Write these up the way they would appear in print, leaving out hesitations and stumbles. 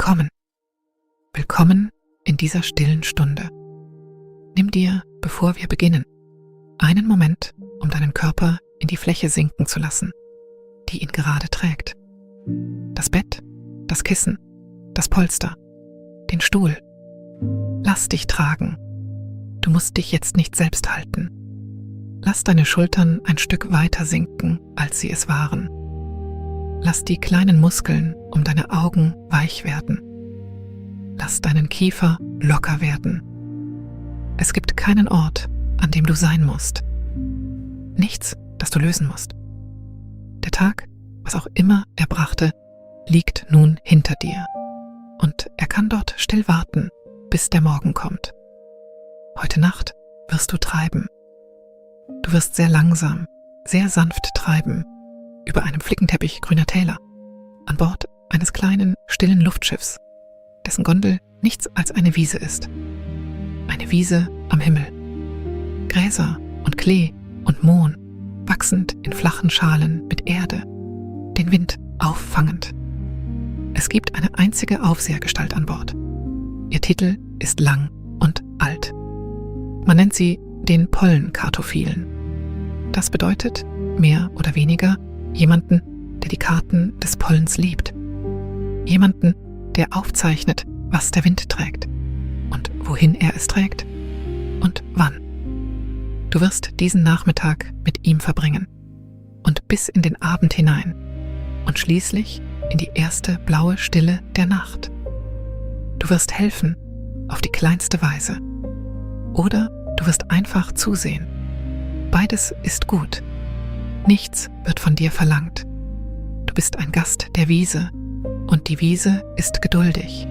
willkommen. Willkommen in dieser stillen Stunde. Nimm dir, bevor wir beginnen, einen Moment, um deinen Körper in die Fläche sinken zu lassen, die ihn gerade trägt. Das Bett, das Kissen, das Polster, den Stuhl. Lass dich tragen. Du musst dich jetzt nicht selbst halten. Lass deine Schultern ein Stück weiter sinken, als sie es waren. Lass die kleinen Muskeln um deine Augen weich werden. Lass deinen Kiefer locker werden. Es gibt keinen Ort, an dem du sein musst. Nichts, das du lösen musst. Der Tag, was auch immer er brachte, liegt nun hinter dir. Und er kann dort still warten, bis der Morgen kommt. Heute Nacht wirst du treiben. Du wirst sehr langsam, sehr sanft treiben, über einem Flickenteppich grüner Täler, an Bord eines kleinen, stillen Luftschiffs, dessen Gondel nichts als eine Wiese ist. Eine Wiese am Himmel. Gräser und Klee und Mohn, wachsend in flachen Schalen mit Erde, den Wind auffangend. Es gibt eine einzige Aufsehergestalt an Bord. Ihr Titel ist lang und alt. Man nennt sie den Pollenkartophilen. Das bedeutet, mehr oder weniger, jemanden, der die Karten des Pollens liebt. Jemanden, der aufzeichnet, was der Wind trägt und wohin er es trägt und wann. Du wirst diesen Nachmittag mit ihm verbringen und bis in den Abend hinein und schließlich in die erste blaue Stille der Nacht. Du wirst helfen auf die kleinste Weise oder du wirst einfach zusehen. Beides ist gut. Nichts wird von dir verlangt. Du bist ein Gast der Wiese und die Wiese ist geduldig.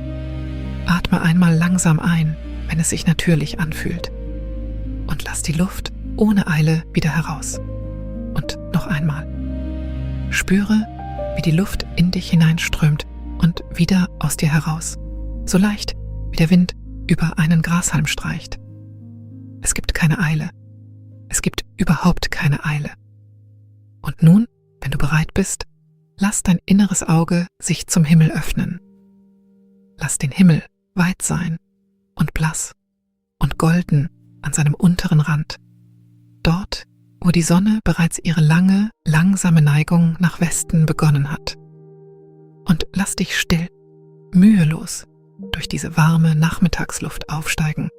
Atme einmal langsam ein, wenn es sich natürlich anfühlt. Und lass die Luft ohne Eile wieder heraus. Und noch einmal. Spüre, wie die Luft in dich hineinströmt und wieder aus dir heraus. So leicht, wie der Wind über einen Grashalm streicht. Es gibt keine Eile. Es gibt überhaupt keine Eile. Und nun, wenn du bereit bist, lass dein inneres Auge sich zum Himmel öffnen. Lass den Himmel weit sein und blass und golden an seinem unteren Rand. Dort, wo die Sonne bereits ihre lange, langsame Neigung nach Westen begonnen hat. Und lass dich still, mühelos durch diese warme Nachmittagsluft aufsteigen,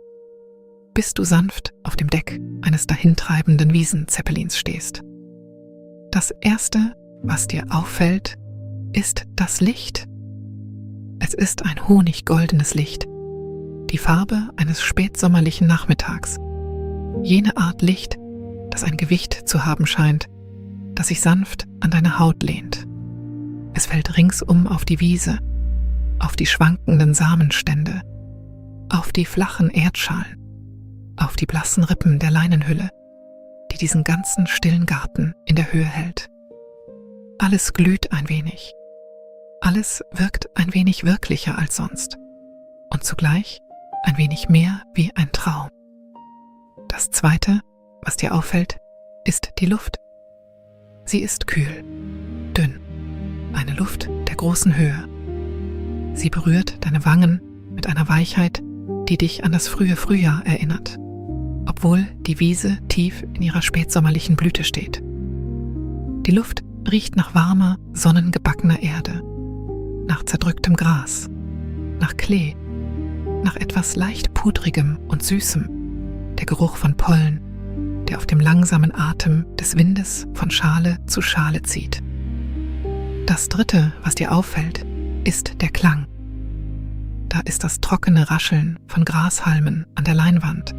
bis du sanft auf dem Deck eines dahintreibenden Wiesenzeppelins stehst. Das Erste, was dir auffällt, ist das Licht. Es ist ein honiggoldenes Licht, die Farbe eines spätsommerlichen Nachmittags. Jene Art Licht, das ein Gewicht zu haben scheint, das sich sanft an deine Haut lehnt. Es fällt ringsum auf die Wiese, auf die schwankenden Samenstände, auf die flachen Erdschalen, auf die blassen Rippen der Leinenhülle, die diesen ganzen stillen Garten in der Höhe hält. Alles glüht ein wenig. Alles wirkt ein wenig wirklicher als sonst und zugleich ein wenig mehr wie ein Traum. Das Zweite, was dir auffällt, ist die Luft. Sie ist kühl, dünn, eine Luft der großen Höhe. Sie berührt deine Wangen mit einer Weichheit, die dich an das frühe Frühjahr erinnert, obwohl die Wiese tief in ihrer spätsommerlichen Blüte steht. Die Luft riecht nach warmer, sonnengebackener Erde, nach zerdrücktem Gras, nach Klee, nach etwas leicht Pudrigem und Süßem, der Geruch von Pollen, der auf dem langsamen Atem des Windes von Schale zu Schale zieht. Das Dritte, was dir auffällt, ist der Klang. Da ist das trockene Rascheln von Grashalmen an der Leinwand,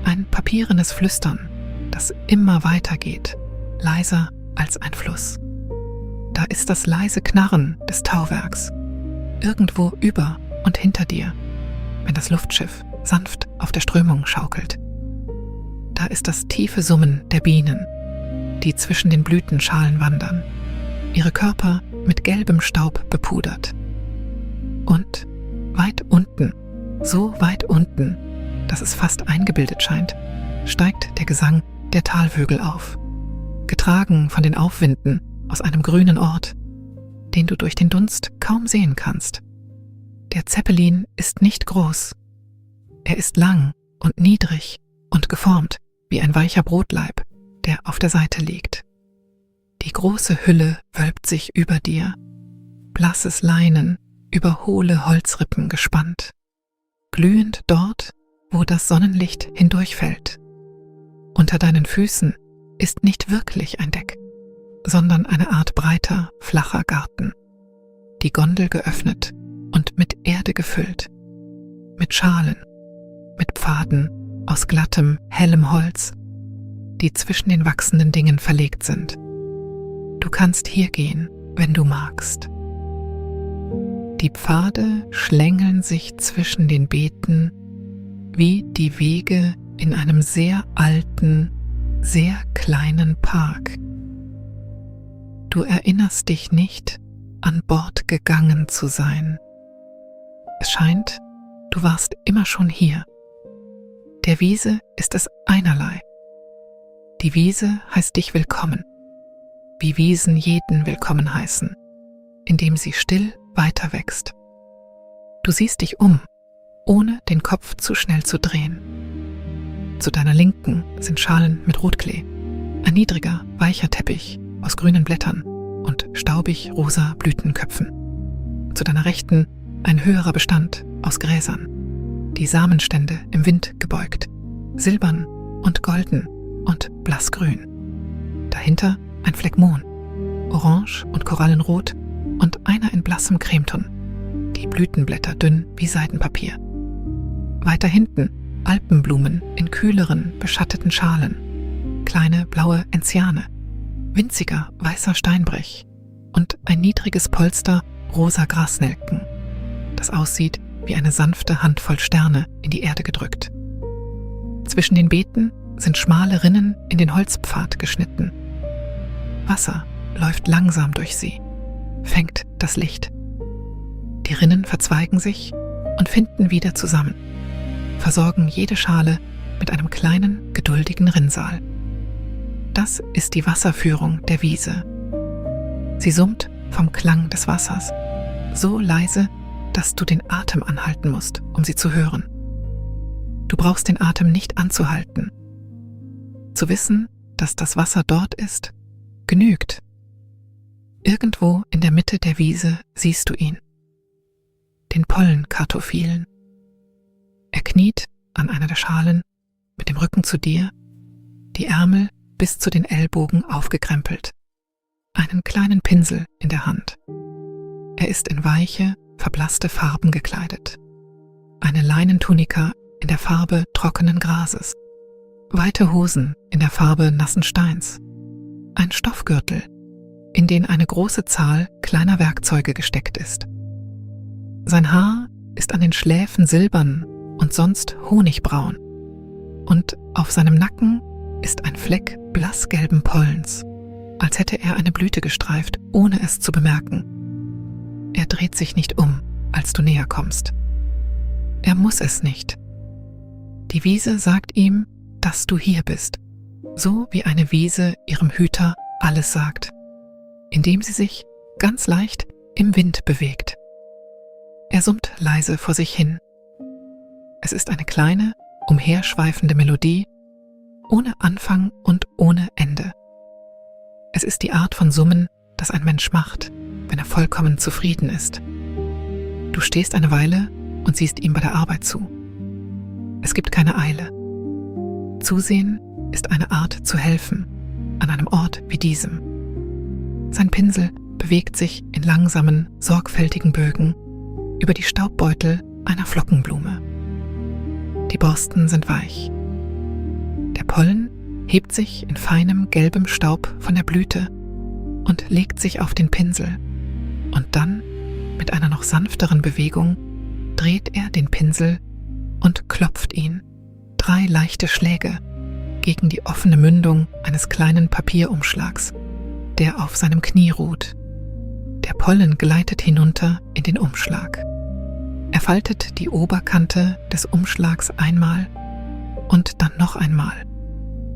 ein papierenes Flüstern, das immer weitergeht, leiser als ein Fluss. Da ist das leise Knarren des Tauwerks, irgendwo über und hinter dir, wenn das Luftschiff sanft auf der Strömung schaukelt. Da ist das tiefe Summen der Bienen, die zwischen den Blütenschalen wandern, ihre Körper mit gelbem Staub bepudert. Und weit unten, so weit unten, dass es fast eingebildet scheint, steigt der Gesang der Talvögel auf, getragen von den Aufwinden aus einem grünen Ort, den du durch den Dunst kaum sehen kannst. Der Zeppelin ist nicht groß. Er ist lang und niedrig und geformt wie ein weicher Brotlaib, der auf der Seite liegt. Die große Hülle wölbt sich über dir, blasses Leinen über hohle Holzrippen gespannt, glühend dort, wo das Sonnenlicht hindurchfällt. Unter deinen Füßen ist nicht wirklich ein Deck, sondern eine Art breiter, flacher Garten. Die Gondel geöffnet und mit Erde gefüllt, mit Schalen, mit Pfaden aus glattem, hellem Holz, die zwischen den wachsenden Dingen verlegt sind. Du kannst hier gehen, wenn du magst. Die Pfade schlängeln sich zwischen den Beeten wie die Wege in einem sehr alten, sehr kleinen Park. Du erinnerst dich nicht, an Bord gegangen zu sein. Es scheint, du warst immer schon hier. Der Wiese ist es einerlei. Die Wiese heißt dich willkommen, wie Wiesen jeden willkommen heißen, indem sie still weiter wächst. Du siehst dich um, ohne den Kopf zu schnell zu drehen. Zu deiner Linken sind Schalen mit Rotklee, ein niedriger, weicher Teppich aus grünen Blättern und staubig rosa Blütenköpfen. Zu deiner Rechten ein höherer Bestand aus Gräsern, die Samenstände im Wind gebeugt, silbern und golden und blassgrün. Dahinter ein Fleck Mohn, orange und korallenrot und einer in blassem Cremeton, die Blütenblätter dünn wie Seidenpapier. Weiter hinten Alpenblumen in kühleren, beschatteten Schalen, kleine blaue Enziane, winziger weißer Steinbrech und ein niedriges Polster rosa Grasnelken, das aussieht wie eine sanfte Handvoll Sterne in die Erde gedrückt. Zwischen den Beeten sind schmale Rinnen in den Holzpfad geschnitten. Wasser läuft langsam durch sie, fängt das Licht. Die Rinnen verzweigen sich und finden wieder zusammen, versorgen jede Schale mit einem kleinen, geduldigen Rinnsal. Das ist die Wasserführung der Wiese. Sie summt vom Klang des Wassers, so leise, dass du den Atem anhalten musst, um sie zu hören. Du brauchst den Atem nicht anzuhalten. Zu wissen, dass das Wasser dort ist, genügt. Irgendwo in der Mitte der Wiese siehst du ihn, den Pollenkartophilen. Er kniet an einer der Schalen, mit dem Rücken zu dir, die Ärmel bis zu den Ellbogen aufgekrempelt, einen kleinen Pinsel in der Hand. Er ist in weiche, verblasste Farben gekleidet. Eine Leinentunika in der Farbe trockenen Grases, weite Hosen in der Farbe nassen Steins, ein Stoffgürtel, in den eine große Zahl kleiner Werkzeuge gesteckt ist. Sein Haar ist an den Schläfen silbern und sonst honigbraun, und auf seinem Nacken ist ein Fleck blassgelben Pollens, als hätte er eine Blüte gestreift, ohne es zu bemerken. Er dreht sich nicht um, als du näher kommst. Er muss es nicht. Die Wiese sagt ihm, dass du hier bist, so wie eine Wiese ihrem Hüter alles sagt, indem sie sich ganz leicht im Wind bewegt. Er summt leise vor sich hin. Es ist eine kleine, umherschweifende Melodie, ohne Anfang und ohne Ende. Es ist die Art von Summen, das ein Mensch macht, wenn er vollkommen zufrieden ist. Du stehst eine Weile und siehst ihm bei der Arbeit zu. Es gibt keine Eile. Zusehen ist eine Art zu helfen, an einem Ort wie diesem. Sein Pinsel bewegt sich in langsamen, sorgfältigen Bögen über die Staubbeutel einer Flockenblume. Die Borsten sind weich. Der Pollen hebt sich in feinem, gelbem Staub von der Blüte und legt sich auf den Pinsel. Und dann, mit einer noch sanfteren Bewegung, dreht er den Pinsel und klopft ihn 3 leichte Schläge gegen die offene Mündung eines kleinen Papierumschlags, der auf seinem Knie ruht. Der Pollen gleitet hinunter in den Umschlag. Er faltet die Oberkante des Umschlags einmal und dann noch einmal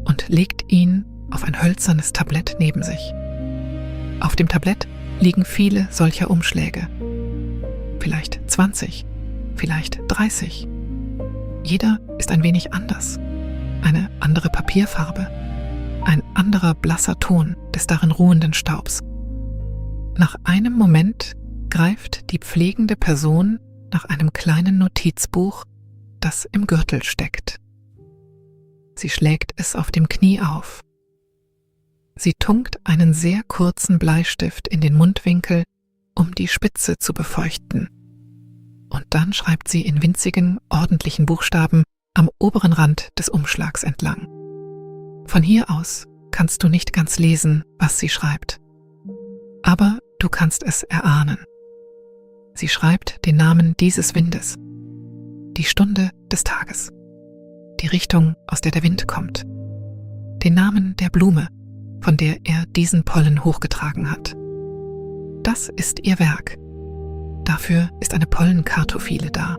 und legt ihn auf ein hölzernes Tablett neben sich. Auf dem Tablett liegen viele solcher Umschläge, vielleicht 20 vielleicht 30. Jeder ist ein wenig anders. Eine andere Papierfarbe, ein anderer blasser Ton des darin ruhenden Staubs. Nach einem Moment greift die pflegende Person nach einem kleinen Notizbuch, das im Gürtel steckt. Sie schlägt es auf dem Knie auf. Sie tunkt einen sehr kurzen Bleistift in den Mundwinkel, um die Spitze zu befeuchten. Und dann schreibt sie in winzigen, ordentlichen Buchstaben am oberen Rand des Umschlags entlang. Von hier aus kannst du nicht ganz lesen, was sie schreibt. Aber du kannst es erahnen. Sie schreibt den Namen dieses Windes, die Stunde des Tages, die Richtung, aus der der Wind kommt, den Namen der Blume, von der er diesen Pollen hochgetragen hat. Das ist ihr Werk. Dafür ist eine Pollenkartophile da.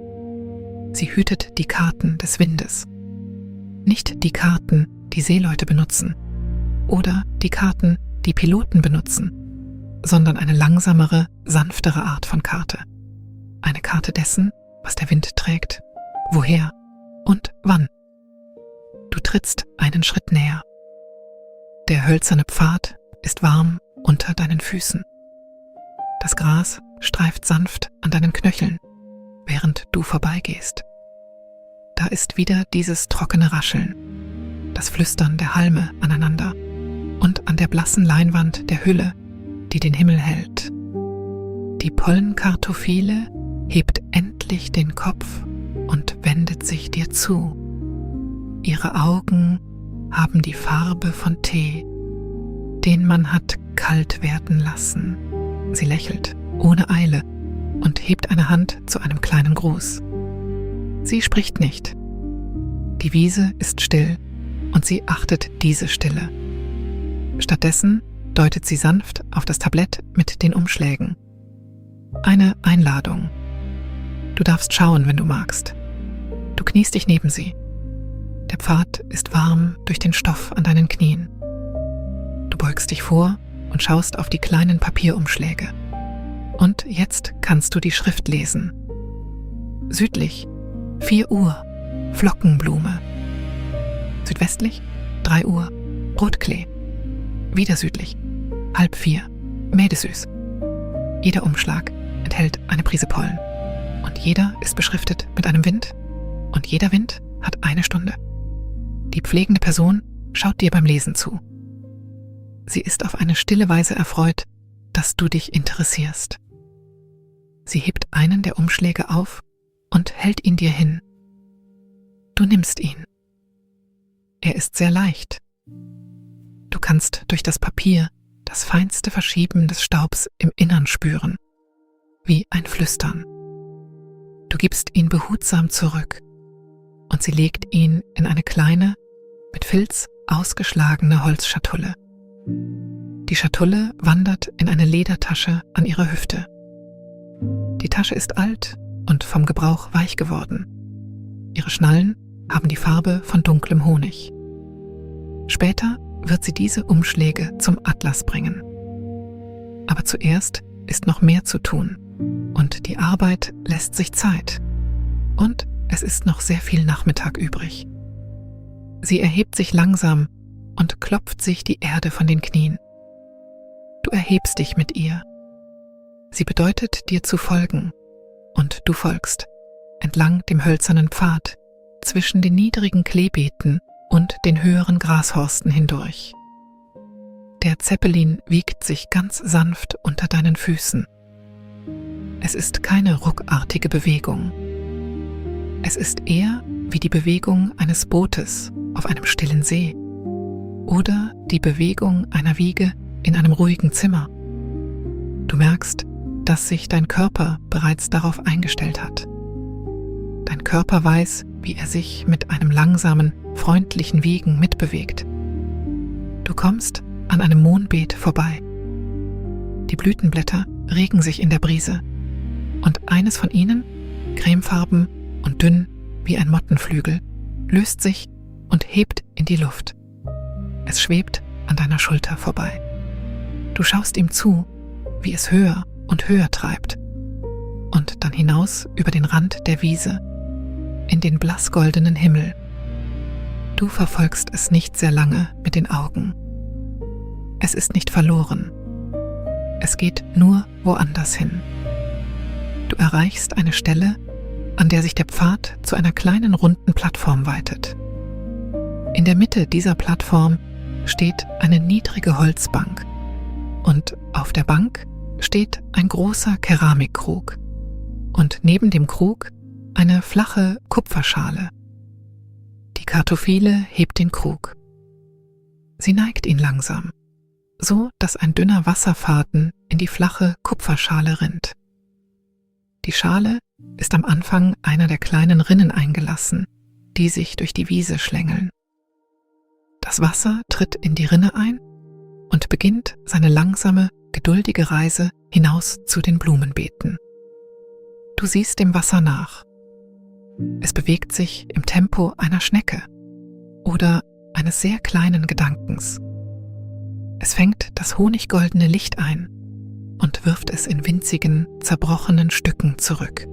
Sie hütet die Karten des Windes. Nicht die Karten, die Seeleute benutzen oder die Karten, die Piloten benutzen, sondern eine langsamere, sanftere Art von Karte. Eine Karte dessen, was der Wind trägt, woher und wann. Du trittst einen Schritt näher. Der hölzerne Pfad ist warm unter deinen Füßen. Das Gras streift sanft an deinen Knöcheln, während du vorbeigehst. Da ist wieder dieses trockene Rascheln, das Flüstern der Halme aneinander und an der blassen Leinwand der Hülle, die den Himmel hält. Die Pollenkartophile hebt endlich den Kopf und wendet sich dir zu. Ihre Augen haben die Farbe von Tee, den man hat kalt werden lassen. Sie lächelt ohne Eile und hebt eine Hand zu einem kleinen Gruß. Sie spricht nicht. Die Wiese ist still und sie achtet diese Stille. Stattdessen deutet sie sanft auf das Tablett mit den Umschlägen. Eine Einladung. Du darfst schauen, wenn du magst. Du kniest dich neben sie. Der Pfad ist warm durch den Stoff an deinen Knien. Du beugst dich vor und schaust auf die kleinen Papierumschläge. Und jetzt kannst du die Schrift lesen. Südlich 4 Uhr, Flockenblume. Südwestlich 3 Uhr, Rotklee. Wieder südlich 3:30, Mädesüß. Jeder Umschlag enthält eine Prise Pollen. Und jeder ist beschriftet mit einem Wind. Und jeder Wind hat eine Stunde. Die pflegende Person schaut dir beim Lesen zu. Sie ist auf eine stille Weise erfreut, dass du dich interessierst. Sie hebt einen der Umschläge auf und hält ihn dir hin. Du nimmst ihn. Er ist sehr leicht. Du kannst durch das Papier das feinste Verschieben des Staubs im Innern spüren, wie ein Flüstern. Du gibst ihn behutsam zurück und sie legt ihn in eine kleine, mit Filz ausgeschlagene Holzschatulle. Die Schatulle wandert in eine Ledertasche an ihrer Hüfte. Die Tasche ist alt und vom Gebrauch weich geworden. Ihre Schnallen haben die Farbe von dunklem Honig. Später wird sie diese Umschläge zum Atlas bringen. Aber zuerst ist noch mehr zu tun und die Arbeit lässt sich Zeit. Und es ist noch sehr viel Nachmittag übrig. Sie erhebt sich langsam und klopft sich die Erde von den Knien. Du erhebst dich mit ihr. Sie bedeutet dir zu folgen und du folgst entlang dem hölzernen Pfad zwischen den niedrigen Kleebeeten und den höheren Grashorsten hindurch. Der Zeppelin wiegt sich ganz sanft unter deinen Füßen. Es ist keine ruckartige Bewegung. Es ist eher wie die Bewegung eines Bootes auf einem stillen See oder die Bewegung einer Wiege in einem ruhigen Zimmer. Du merkst, dass sich dein Körper bereits darauf eingestellt hat. Dein Körper weiß, wie er sich mit einem langsamen, freundlichen Wiegen mitbewegt. Du kommst an einem Mohnbeet vorbei. Die Blütenblätter regen sich in der Brise und eines von ihnen, cremefarben und dünn wie ein Mottenflügel, löst sich und hebt in die Luft. Es schwebt an deiner Schulter vorbei. Du schaust ihm zu, wie es höher und höher treibt. und dann hinaus über den Rand der Wiese, in den blassgoldenen Himmel. Du verfolgst es nicht sehr lange mit den Augen. Es ist nicht verloren. Es geht nur woanders hin. Du erreichst eine Stelle, an der sich der Pfad zu einer kleinen runden Plattform weitet. In der Mitte dieser Plattform steht eine niedrige Holzbank und auf der Bank steht ein großer Keramikkrug und neben dem Krug eine flache Kupferschale. Die Kartophile hebt den Krug. Sie neigt ihn langsam, so dass ein dünner Wasserfaden in die flache Kupferschale rinnt. Die Schale ist am Anfang einer der kleinen Rinnen eingelassen, die sich durch die Wiese schlängeln. Das Wasser tritt in die Rinne ein und beginnt seine langsame, geduldige Reise hinaus zu den Blumenbeeten. Du siehst dem Wasser nach. Es bewegt sich im Tempo einer Schnecke oder eines sehr kleinen Gedankens. Es fängt das honiggoldene Licht ein und wirft es in winzigen, zerbrochenen Stücken zurück.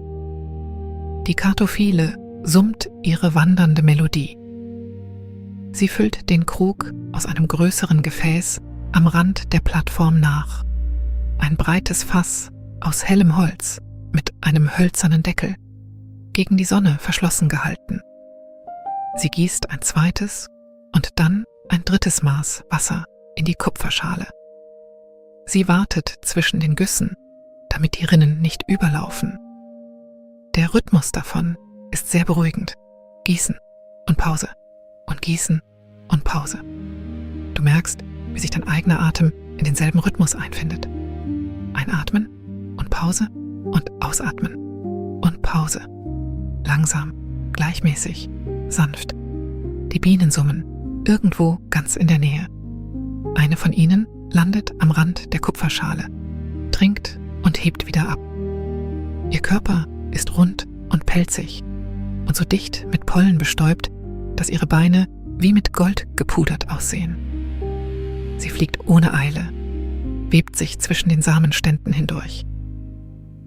Die Kartophile summt ihre wandernde Melodie. Sie füllt den Krug aus einem größeren Gefäß am Rand der Plattform nach. Ein breites Fass aus hellem Holz mit einem hölzernen Deckel, gegen die Sonne verschlossen gehalten. Sie gießt ein zweites und dann ein drittes Maß Wasser in die Kupferschale. Sie wartet zwischen den Güssen, damit die Rinnen nicht überlaufen. Der Rhythmus davon ist sehr beruhigend. Gießen und Pause und Gießen und Pause. Du merkst, wie sich dein eigener Atem in denselben Rhythmus einfindet. Einatmen und Pause und ausatmen und Pause. Langsam, gleichmäßig, sanft. Die Bienen summen, irgendwo ganz in der Nähe. Eine von ihnen landet am Rand der Kupferschale, trinkt und hebt wieder ab. Ihr Körper ist rund und pelzig und so dicht mit Pollen bestäubt, dass ihre Beine wie mit Gold gepudert aussehen. Sie fliegt ohne Eile, webt sich zwischen den Samenständen hindurch.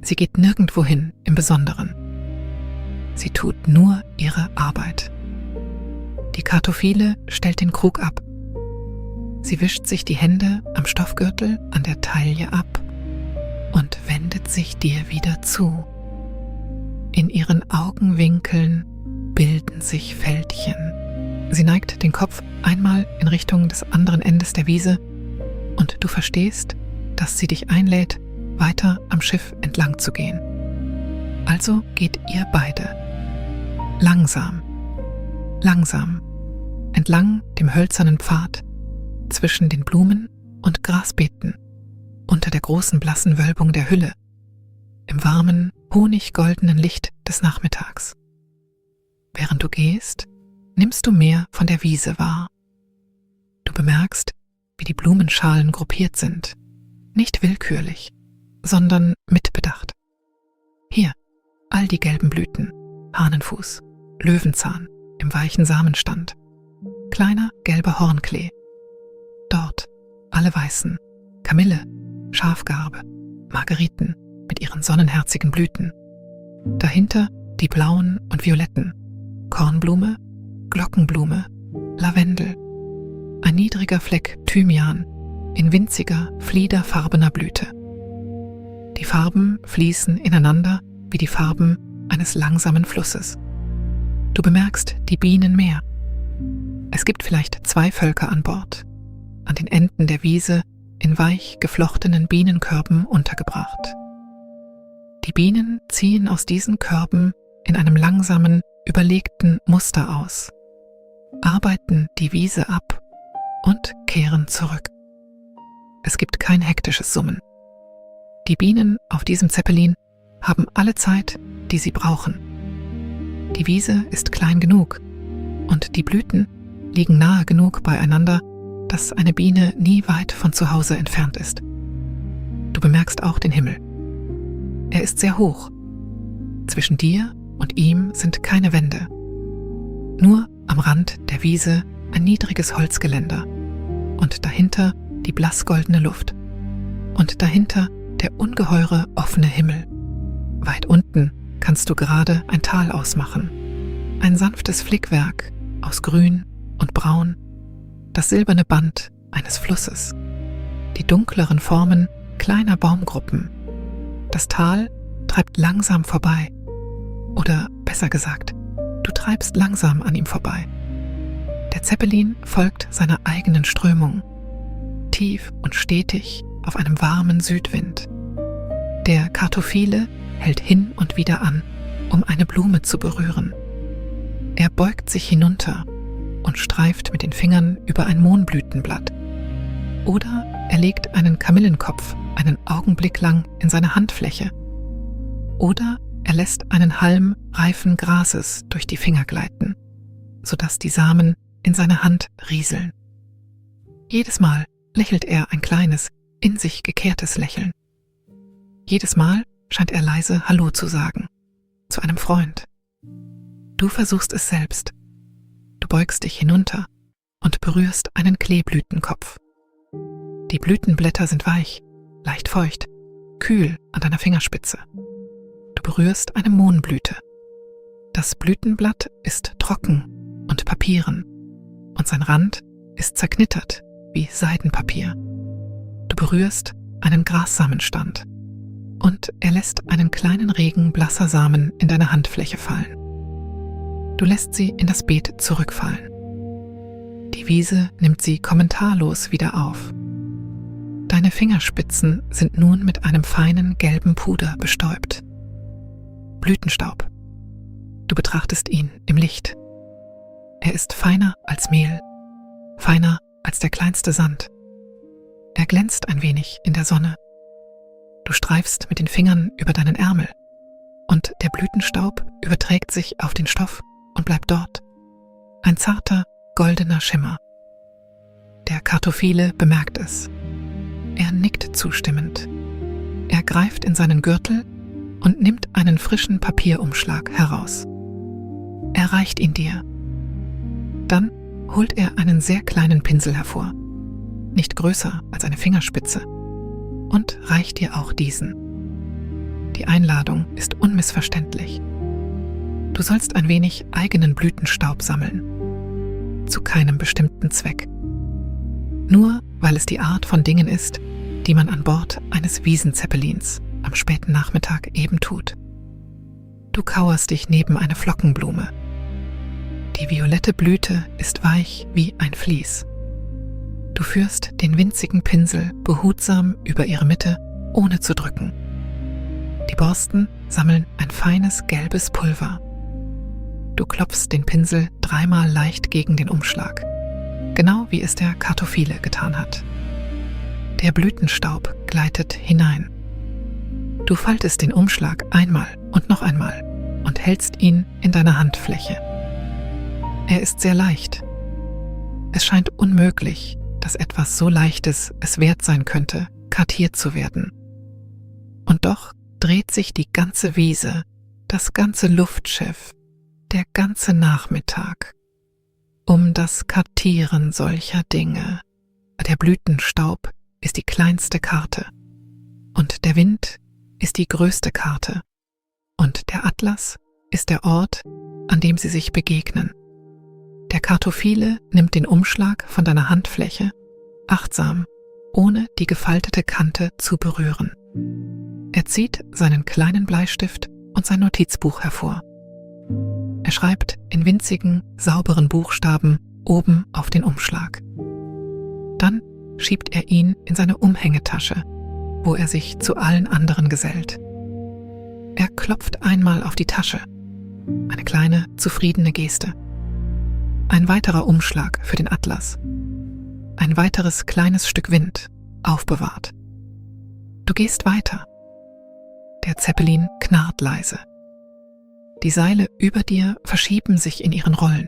Sie geht nirgendwo hin im Besonderen. Sie tut nur ihre Arbeit. Die Kartophile stellt den Krug ab. Sie wischt sich die Hände am Stoffgürtel an der Taille ab und wendet sich dir wieder zu. In ihren Augenwinkeln bilden sich Fältchen. Sie neigt den Kopf einmal in Richtung des anderen Endes der Wiese und du verstehst, dass sie dich einlädt, weiter am Schiff entlang zu gehen. Also geht ihr beide langsam, langsam entlang dem hölzernen Pfad zwischen den Blumen und Grasbeeten unter der großen blassen Wölbung der Hülle im warmen, honiggoldenen Licht des Nachmittags. Während du gehst, nimmst du mehr von der Wiese wahr. Du bemerkst, wie die Blumenschalen gruppiert sind, nicht willkürlich, sondern mit Bedacht. Hier, all die gelben Blüten, Hahnenfuß, Löwenzahn im weichen Samenstand, kleiner gelber Hornklee. Dort alle weißen, Kamille, Schafgarbe, Margeriten mit ihren sonnenherzigen Blüten. Dahinter die blauen und violetten, Kornblume, Glockenblume, Lavendel, ein niedriger Fleck Thymian in winziger, fliederfarbener Blüte. Die Farben fließen ineinander wie die Farben eines langsamen Flusses. Du bemerkst die Bienen mehr. Es gibt vielleicht 2 Völker an Bord, an den Enden der Wiese in weich geflochtenen Bienenkörben untergebracht. Die Bienen ziehen aus diesen Körben in einem langsamen, überlegten Muster aus, arbeiten die Wiese ab und kehren zurück. Es gibt kein hektisches Summen. Die Bienen auf diesem Zeppelin haben alle Zeit, die sie brauchen. Die Wiese ist klein genug und die Blüten liegen nahe genug beieinander, dass eine Biene nie weit von zu Hause entfernt ist. Du bemerkst auch den Himmel. Er ist sehr hoch. Zwischen dir und ihm sind keine Wände. Nur am Rand der Wiese ein niedriges Holzgeländer und dahinter die blassgoldene Luft und dahinter der ungeheure offene Himmel. Weit unten kannst du gerade ein Tal ausmachen. Ein sanftes Flickwerk aus Grün und Braun, das silberne Band eines Flusses, die dunkleren Formen kleiner Baumgruppen. Das Tal treibt langsam vorbei. Oder besser gesagt, du treibst langsam an ihm vorbei. Der Zeppelin folgt seiner eigenen Strömung, tief und stetig auf einem warmen Südwind. Der Kartophile hält hin und wieder an, um eine Blume zu berühren. Er beugt sich hinunter und streift mit den Fingern über ein Mohnblütenblatt. Oder er legt einen Kamillenkopf einen Augenblick lang in seine Handfläche. Oder er lässt einen Halm reifen Grases durch die Finger gleiten, sodass die Samen in seine Hand rieseln. Jedes Mal lächelt er ein kleines, in sich gekehrtes Lächeln. Jedes Mal scheint er leise Hallo zu sagen, zu einem Freund. Du versuchst es selbst. Du beugst dich hinunter und berührst einen Kleeblütenkopf. Die Blütenblätter sind weich, leicht feucht, kühl an deiner Fingerspitze. Du berührst eine Mohnblüte. Das Blütenblatt ist trocken und papieren und sein Rand ist zerknittert wie Seidenpapier. Du berührst einen Grassamenstand und er lässt einen kleinen Regen blasser Samen in deine Handfläche fallen. Du lässt sie in das Beet zurückfallen. Die Wiese nimmt sie kommentarlos wieder auf. Deine Fingerspitzen sind nun mit einem feinen gelben Puder bestäubt. Blütenstaub. Du betrachtest ihn im Licht. Er ist feiner als Mehl, feiner als der kleinste Sand. Er glänzt ein wenig in der Sonne. Du streifst mit den Fingern über deinen Ärmel und der Blütenstaub überträgt sich auf den Stoff und bleibt dort. Ein zarter, goldener Schimmer. Der Kartophile bemerkt es. Er nickt zustimmend. Er greift in seinen Gürtel und nimmt einen frischen Papierumschlag heraus. Er reicht ihn dir. Dann holt er einen sehr kleinen Pinsel hervor, nicht größer als eine Fingerspitze, und reicht dir auch diesen. Die Einladung ist unmissverständlich. Du sollst ein wenig eigenen Blütenstaub sammeln, zu keinem bestimmten Zweck. Nur weil es die Art von Dingen ist, die man an Bord eines Wiesenzeppelins am späten Nachmittag eben tut. Du kauerst dich neben eine Flockenblume. Die violette Blüte ist weich wie ein Vlies. Du führst den winzigen Pinsel behutsam über ihre Mitte, ohne zu drücken. Die Borsten sammeln ein feines gelbes Pulver. Du klopfst den Pinsel dreimal leicht gegen den Umschlag, genau wie es der Kartophile getan hat. Der Blütenstaub gleitet hinein. Du faltest den Umschlag einmal und noch einmal und hältst ihn in deiner Handfläche. Er ist sehr leicht. Es scheint unmöglich, dass etwas so Leichtes es wert sein könnte, kartiert zu werden. Und doch dreht sich die ganze Wiese, das ganze Luftschiff, der ganze Nachmittag um das Kartieren solcher Dinge. Der Blütenstaub ist die kleinste Karte und der Wind ist die größte Karte und der Atlas ist der Ort, an dem sie sich begegnen. Der Kartophile nimmt den Umschlag von deiner Handfläche, achtsam, ohne die gefaltete Kante zu berühren. Er zieht seinen kleinen Bleistift und sein Notizbuch hervor. Er schreibt in winzigen, sauberen Buchstaben oben auf den Umschlag. Dann schiebt er ihn in seine Umhängetasche, wo er sich zu allen anderen gesellt. Er klopft einmal auf die Tasche, eine kleine, zufriedene Geste. Ein weiterer Umschlag für den Atlas. Ein weiteres kleines Stück Wind, aufbewahrt. Du gehst weiter. Der Zeppelin knarrt leise. Die Seile über dir verschieben sich in ihren Rollen.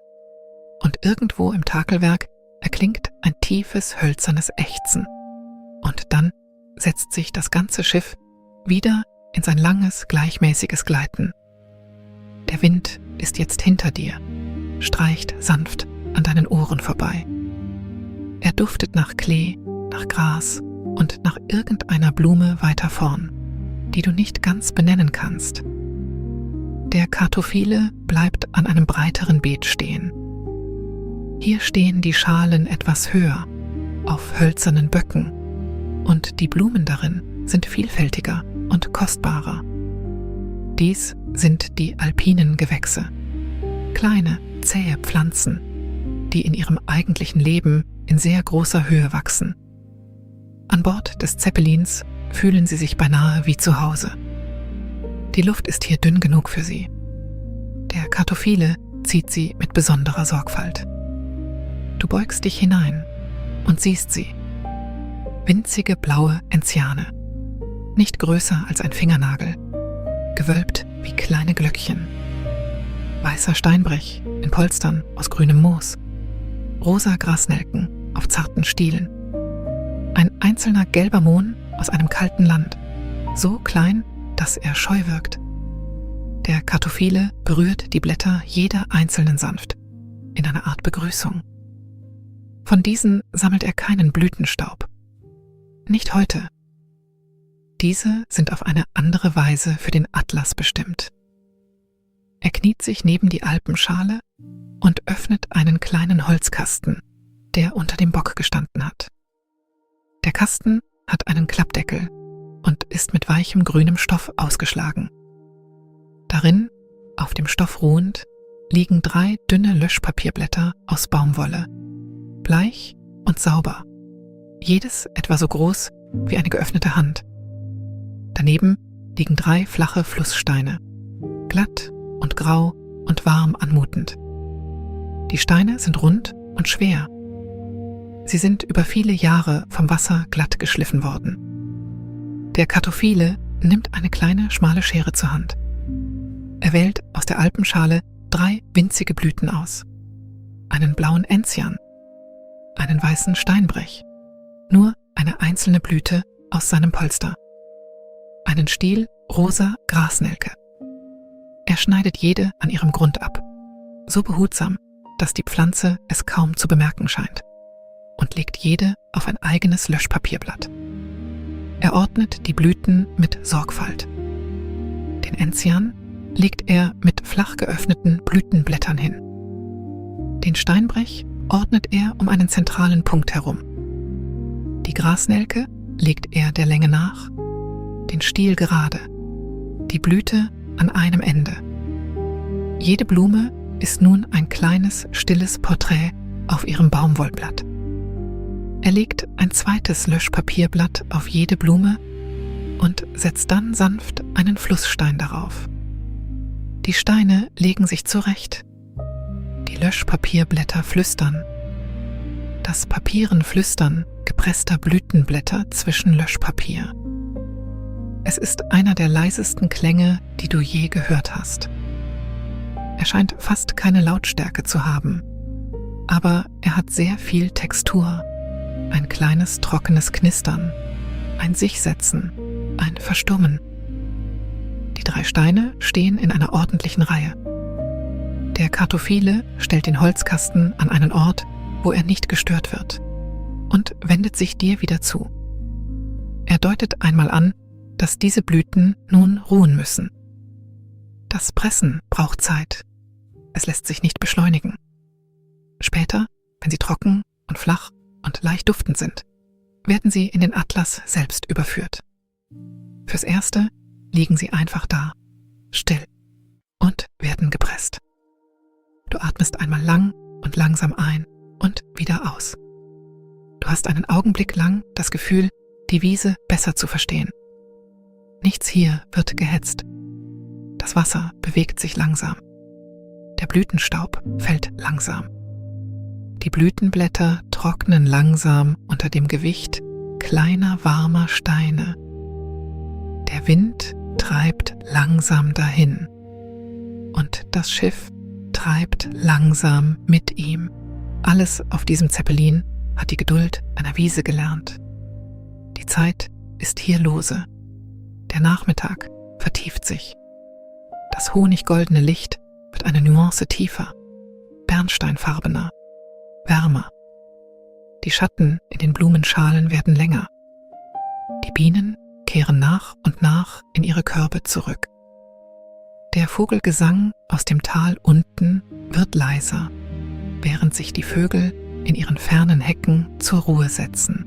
Und irgendwo im Takelwerk erklingt ein tiefes, hölzernes Ächzen. Und dann setzt sich das ganze Schiff wieder in sein langes, gleichmäßiges Gleiten. Der Wind ist jetzt hinter dir, streicht sanft an deinen Ohren vorbei. Er duftet nach Klee, nach Gras und nach irgendeiner Blume weiter vorn. die du nicht ganz benennen kannst. Der Kartophile bleibt an einem breiteren Beet stehen. Hier stehen die Schalen etwas höher, auf hölzernen Böcken, und die Blumen darin sind vielfältiger und kostbarer. Dies sind die alpinen Gewächse, kleine, zähe Pflanzen, die in ihrem eigentlichen Leben in sehr großer Höhe wachsen. An Bord des Zeppelins fühlen sie sich beinahe wie zu Hause. Die Luft ist hier dünn genug für sie. Der Kartophile zieht sie mit besonderer Sorgfalt. Du beugst dich hinein und siehst sie. Winzige blaue Enziane, nicht größer als ein Fingernagel, gewölbt wie kleine Glöckchen. Weißer Steinbrech in Polstern aus grünem Moos, rosa Grasnelken auf zarten Stielen. Ein einzelner gelber Mohn aus einem kalten Land, so klein, dass er scheu wirkt. Der Kartophile berührt die Blätter jeder einzelnen sanft, in einer Art Begrüßung. Von diesen sammelt er keinen Blütenstaub. Nicht heute. Diese sind auf eine andere Weise für den Atlas bestimmt. Er kniet sich neben die Alpenschale und öffnet einen kleinen Holzkasten, der unter dem Bock gestanden hat. Der Kasten hat einen Klappdeckel und ist mit weichem grünem Stoff ausgeschlagen. Darin, auf dem Stoff ruhend, liegen 3 dünne Löschpapierblätter aus Baumwolle, bleich und sauber, jedes etwa so groß wie eine geöffnete Hand. Daneben liegen 3 flache Flusssteine, glatt und grau und warm anmutend. Die Steine sind rund und schwer. Sie sind über viele Jahre vom Wasser glatt geschliffen worden. Der Kartophile nimmt eine kleine, schmale Schere zur Hand. Er wählt aus der Alpenschale 3 winzige Blüten aus. Einen blauen Enzian, einen weißen Steinbrech, nur eine einzelne Blüte aus seinem Polster, einen Stiel rosa Grasnelke. Er schneidet jede an ihrem Grund ab, so behutsam, dass die Pflanze es kaum zu bemerken scheint, und legt jede auf ein eigenes Löschpapierblatt. Er ordnet die Blüten mit Sorgfalt. Den Enzian legt er mit flach geöffneten Blütenblättern hin. Den Steinbrech ordnet er um einen zentralen Punkt herum. Die Grasnelke legt er der Länge nach, den Stiel gerade, die Blüte an einem Ende. Jede Blume ist nun ein kleines, stilles Porträt auf ihrem Baumwollblatt. Er legt ein zweites Löschpapierblatt auf jede Blume und setzt dann sanft einen Flussstein darauf. Die Steine legen sich zurecht. Die Löschpapierblätter flüstern. Das Papierenflüstern gepresster Blütenblätter zwischen Löschpapier. Es ist einer der leisesten Klänge, die du je gehört hast. Er scheint fast keine Lautstärke zu haben, aber er hat sehr viel Textur, ein kleines trockenes Knistern, ein Sichsetzen, ein Verstummen. Die 3 Steine stehen in einer ordentlichen Reihe. Der Kartophile stellt den Holzkasten an einen Ort, wo er nicht gestört wird, und wendet sich dir wieder zu. Er deutet einmal an, dass diese Blüten nun ruhen müssen. Das Pressen braucht Zeit. Es lässt sich nicht beschleunigen. Später, wenn sie trocken und flach und leicht duftend sind, werden sie in den Atlas selbst überführt. Fürs Erste liegen sie einfach da, still, und werden gepresst. Du atmest einmal lang und langsam ein und wieder aus. Du hast einen Augenblick lang das Gefühl, die Wiese besser zu verstehen. Nichts hier wird gehetzt. Das Wasser bewegt sich langsam. Der Blütenstaub fällt langsam. Die Blütenblätter trocknen langsam unter dem Gewicht kleiner warmer Steine. Der Wind treibt langsam dahin und das Schiff treibt langsam mit ihm. Alles auf diesem Zeppelin hat die Geduld einer Wiese gelernt. Die Zeit ist hier lose. Der Nachmittag vertieft sich. Das honiggoldene Licht wird eine Nuance tiefer, bernsteinfarbener, wärmer. Die Schatten in den Blumenschalen werden länger. Die Bienen kehren nach und nach in ihre Körbe zurück. Der Vogelgesang aus dem Tal unten wird leiser, während sich die Vögel in ihren fernen Hecken zur Ruhe setzen.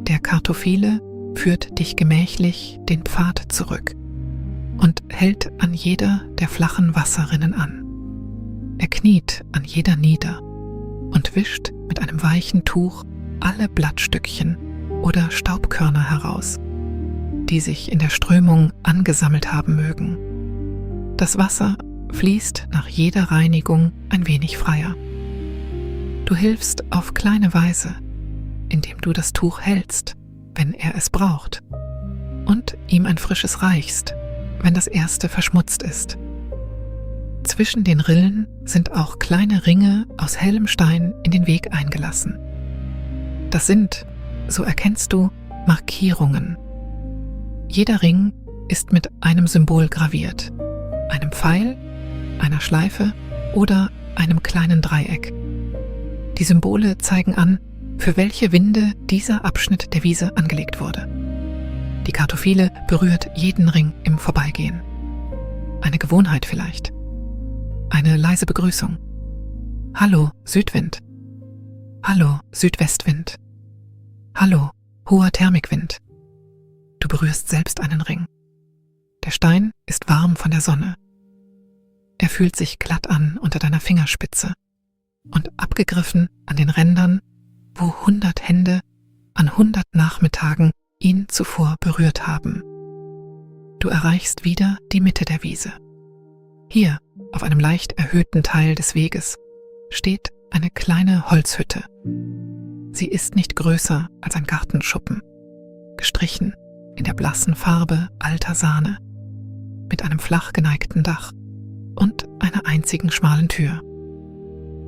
Der Kartophile führt dich gemächlich den Pfad zurück und hält an jeder der flachen Wasserrinnen an. Er kniet an jeder nieder und wischt mit einem weichen Tuch alle Blattstückchen oder Staubkörner heraus, die sich in der Strömung angesammelt haben mögen. Das Wasser fließt nach jeder Reinigung ein wenig freier. Du hilfst auf kleine Weise, indem du das Tuch hältst, wenn er es braucht, und ihm ein frisches reichst, wenn das erste verschmutzt ist. Zwischen den Rillen sind auch kleine Ringe aus hellem Stein in den Weg eingelassen. Das sind, so erkennst du, Markierungen. Jeder Ring ist mit einem Symbol graviert, einem Pfeil, einer Schleife oder einem kleinen Dreieck. Die Symbole zeigen an, für welche Winde dieser Abschnitt der Wiese angelegt wurde. Die Kartophile berührt jeden Ring im Vorbeigehen. Eine Gewohnheit vielleicht. Eine leise Begrüßung. Hallo, Südwind. Hallo, Südwestwind. Hallo, hoher Thermikwind. Du berührst selbst einen Ring. Der Stein ist warm von der Sonne. Er fühlt sich glatt an unter deiner Fingerspitze und abgegriffen an den Rändern, wo 100 Hände an 100 Nachmittagen ihn zuvor berührt haben. Du erreichst wieder die Mitte der Wiese. Hier, auf einem leicht erhöhten Teil des Weges, steht eine kleine Holzhütte. Sie ist nicht größer als ein Gartenschuppen, gestrichen in der blassen Farbe alter Sahne, mit einem flach geneigten Dach und einer einzigen schmalen Tür.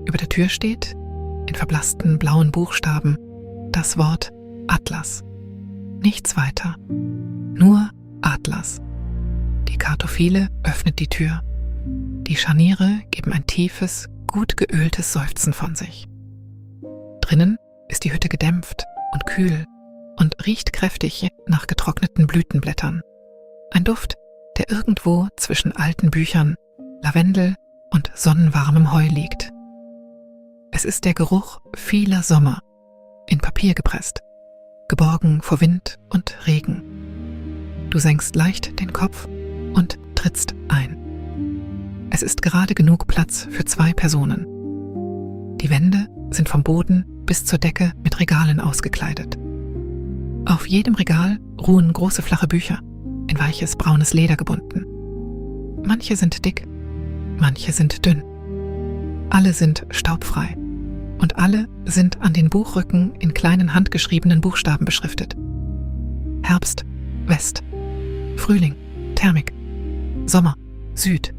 Über der Tür steht, in verblassten blauen Buchstaben, das Wort Atlas. Nichts weiter, nur Atlas. Die Kartophile öffnet die Tür. Die Scharniere geben ein tiefes, gut geöltes Seufzen von sich. Drinnen ist die Hütte gedämpft und kühl und riecht kräftig nach getrockneten Blütenblättern. Ein Duft, der irgendwo zwischen alten Büchern, Lavendel und sonnenwarmem Heu liegt. Es ist der Geruch vieler Sommer, in Papier gepresst, geborgen vor Wind und Regen. Du senkst leicht den Kopf und trittst ein. Es ist gerade genug Platz für 2 Personen. Die Wände sind vom Boden bis zur Decke mit Regalen ausgekleidet. Auf jedem Regal ruhen große flache Bücher, in weiches braunes Leder gebunden. Manche sind dick, manche sind dünn. Alle sind staubfrei und alle sind an den Buchrücken in kleinen handgeschriebenen Buchstaben beschriftet. Herbst, West, Frühling, Thermik, Sommer, Süd,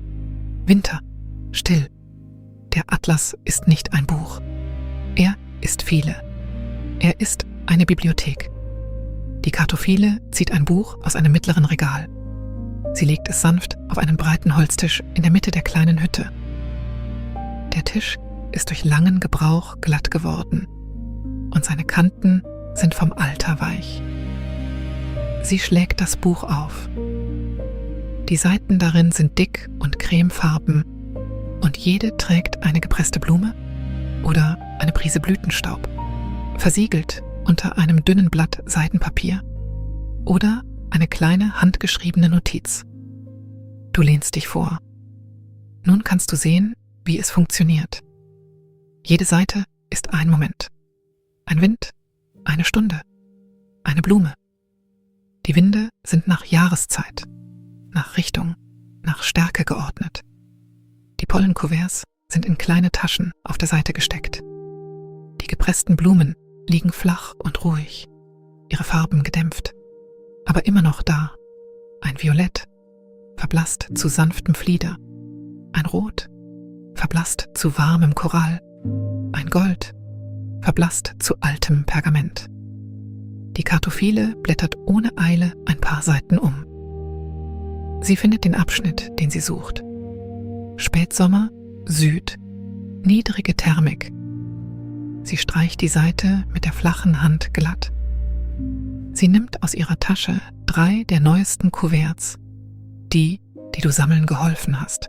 Winter, still. Der Atlas ist nicht ein Buch. Er ist viele. Er ist eine Bibliothek. Die Kartophile zieht ein Buch aus einem mittleren Regal. Sie legt es sanft auf einen breiten Holztisch in der Mitte der kleinen Hütte. Der Tisch ist durch langen Gebrauch glatt geworden und seine Kanten sind vom Alter weich. Sie schlägt das Buch auf. Die Seiten darin sind dick und cremefarben und jede trägt eine gepresste Blume oder eine Prise Blütenstaub, versiegelt unter einem dünnen Blatt Seidenpapier oder eine kleine handgeschriebene Notiz. Du lehnst dich vor. Nun kannst du sehen, wie es funktioniert. Jede Seite ist ein Moment. Ein Wind, eine Stunde, eine Blume. Die Winde sind nach Jahreszeit, nach Richtung, nach Stärke geordnet. Die Pollenkuverts sind in kleine Taschen auf der Seite gesteckt. Die gepressten Blumen liegen flach und ruhig, ihre Farben gedämpft, aber immer noch da. Ein Violett, verblasst zu sanftem Flieder, ein Rot, verblasst zu warmem Korall, ein Gold, verblasst zu altem Pergament. Die Kartophile blättert ohne Eile ein paar Seiten um. Sie findet den Abschnitt, den sie sucht. Spätsommer, Süd, niedrige Thermik. Sie streicht die Seite mit der flachen Hand glatt. Sie nimmt aus ihrer Tasche 3 der neuesten Kuverts, die du sammeln geholfen hast,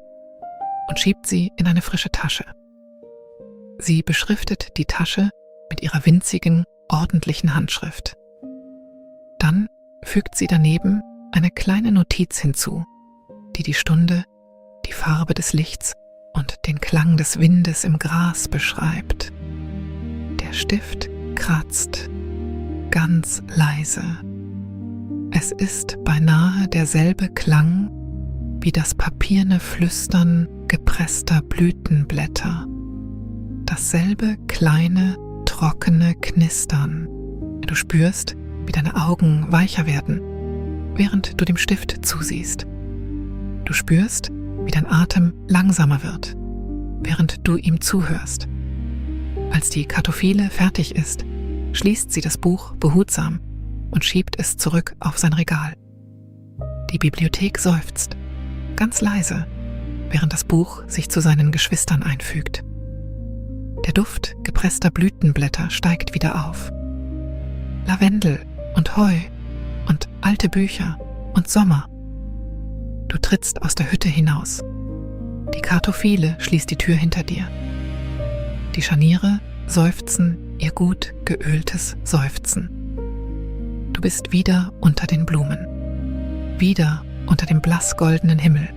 und schiebt sie in eine frische Tasche. Sie beschriftet die Tasche mit ihrer winzigen, ordentlichen Handschrift. Dann fügt sie daneben eine kleine Notiz hinzu, die die Stunde, die Farbe des Lichts und den Klang des Windes im Gras beschreibt. Der Stift kratzt, ganz leise. Es ist beinahe derselbe Klang wie das papierne Flüstern gepresster Blütenblätter. Dasselbe kleine, trockene Knistern. Du spürst, wie deine Augen weicher werden, während du dem Stift zusiehst. Du spürst, wie dein Atem langsamer wird, während du ihm zuhörst. Als die Kartophile fertig ist, schließt sie das Buch behutsam und schiebt es zurück auf sein Regal. Die Bibliothek seufzt, ganz leise, während das Buch sich zu seinen Geschwistern einfügt. Der Duft gepresster Blütenblätter steigt wieder auf. Lavendel und Heu und alte Bücher und Sommer. Du trittst aus der Hütte hinaus. Die Kartophile schließt die Tür hinter dir. Die Scharniere seufzen ihr gut geöltes Seufzen. Du bist wieder unter den Blumen, wieder unter dem blassgoldenen Himmel.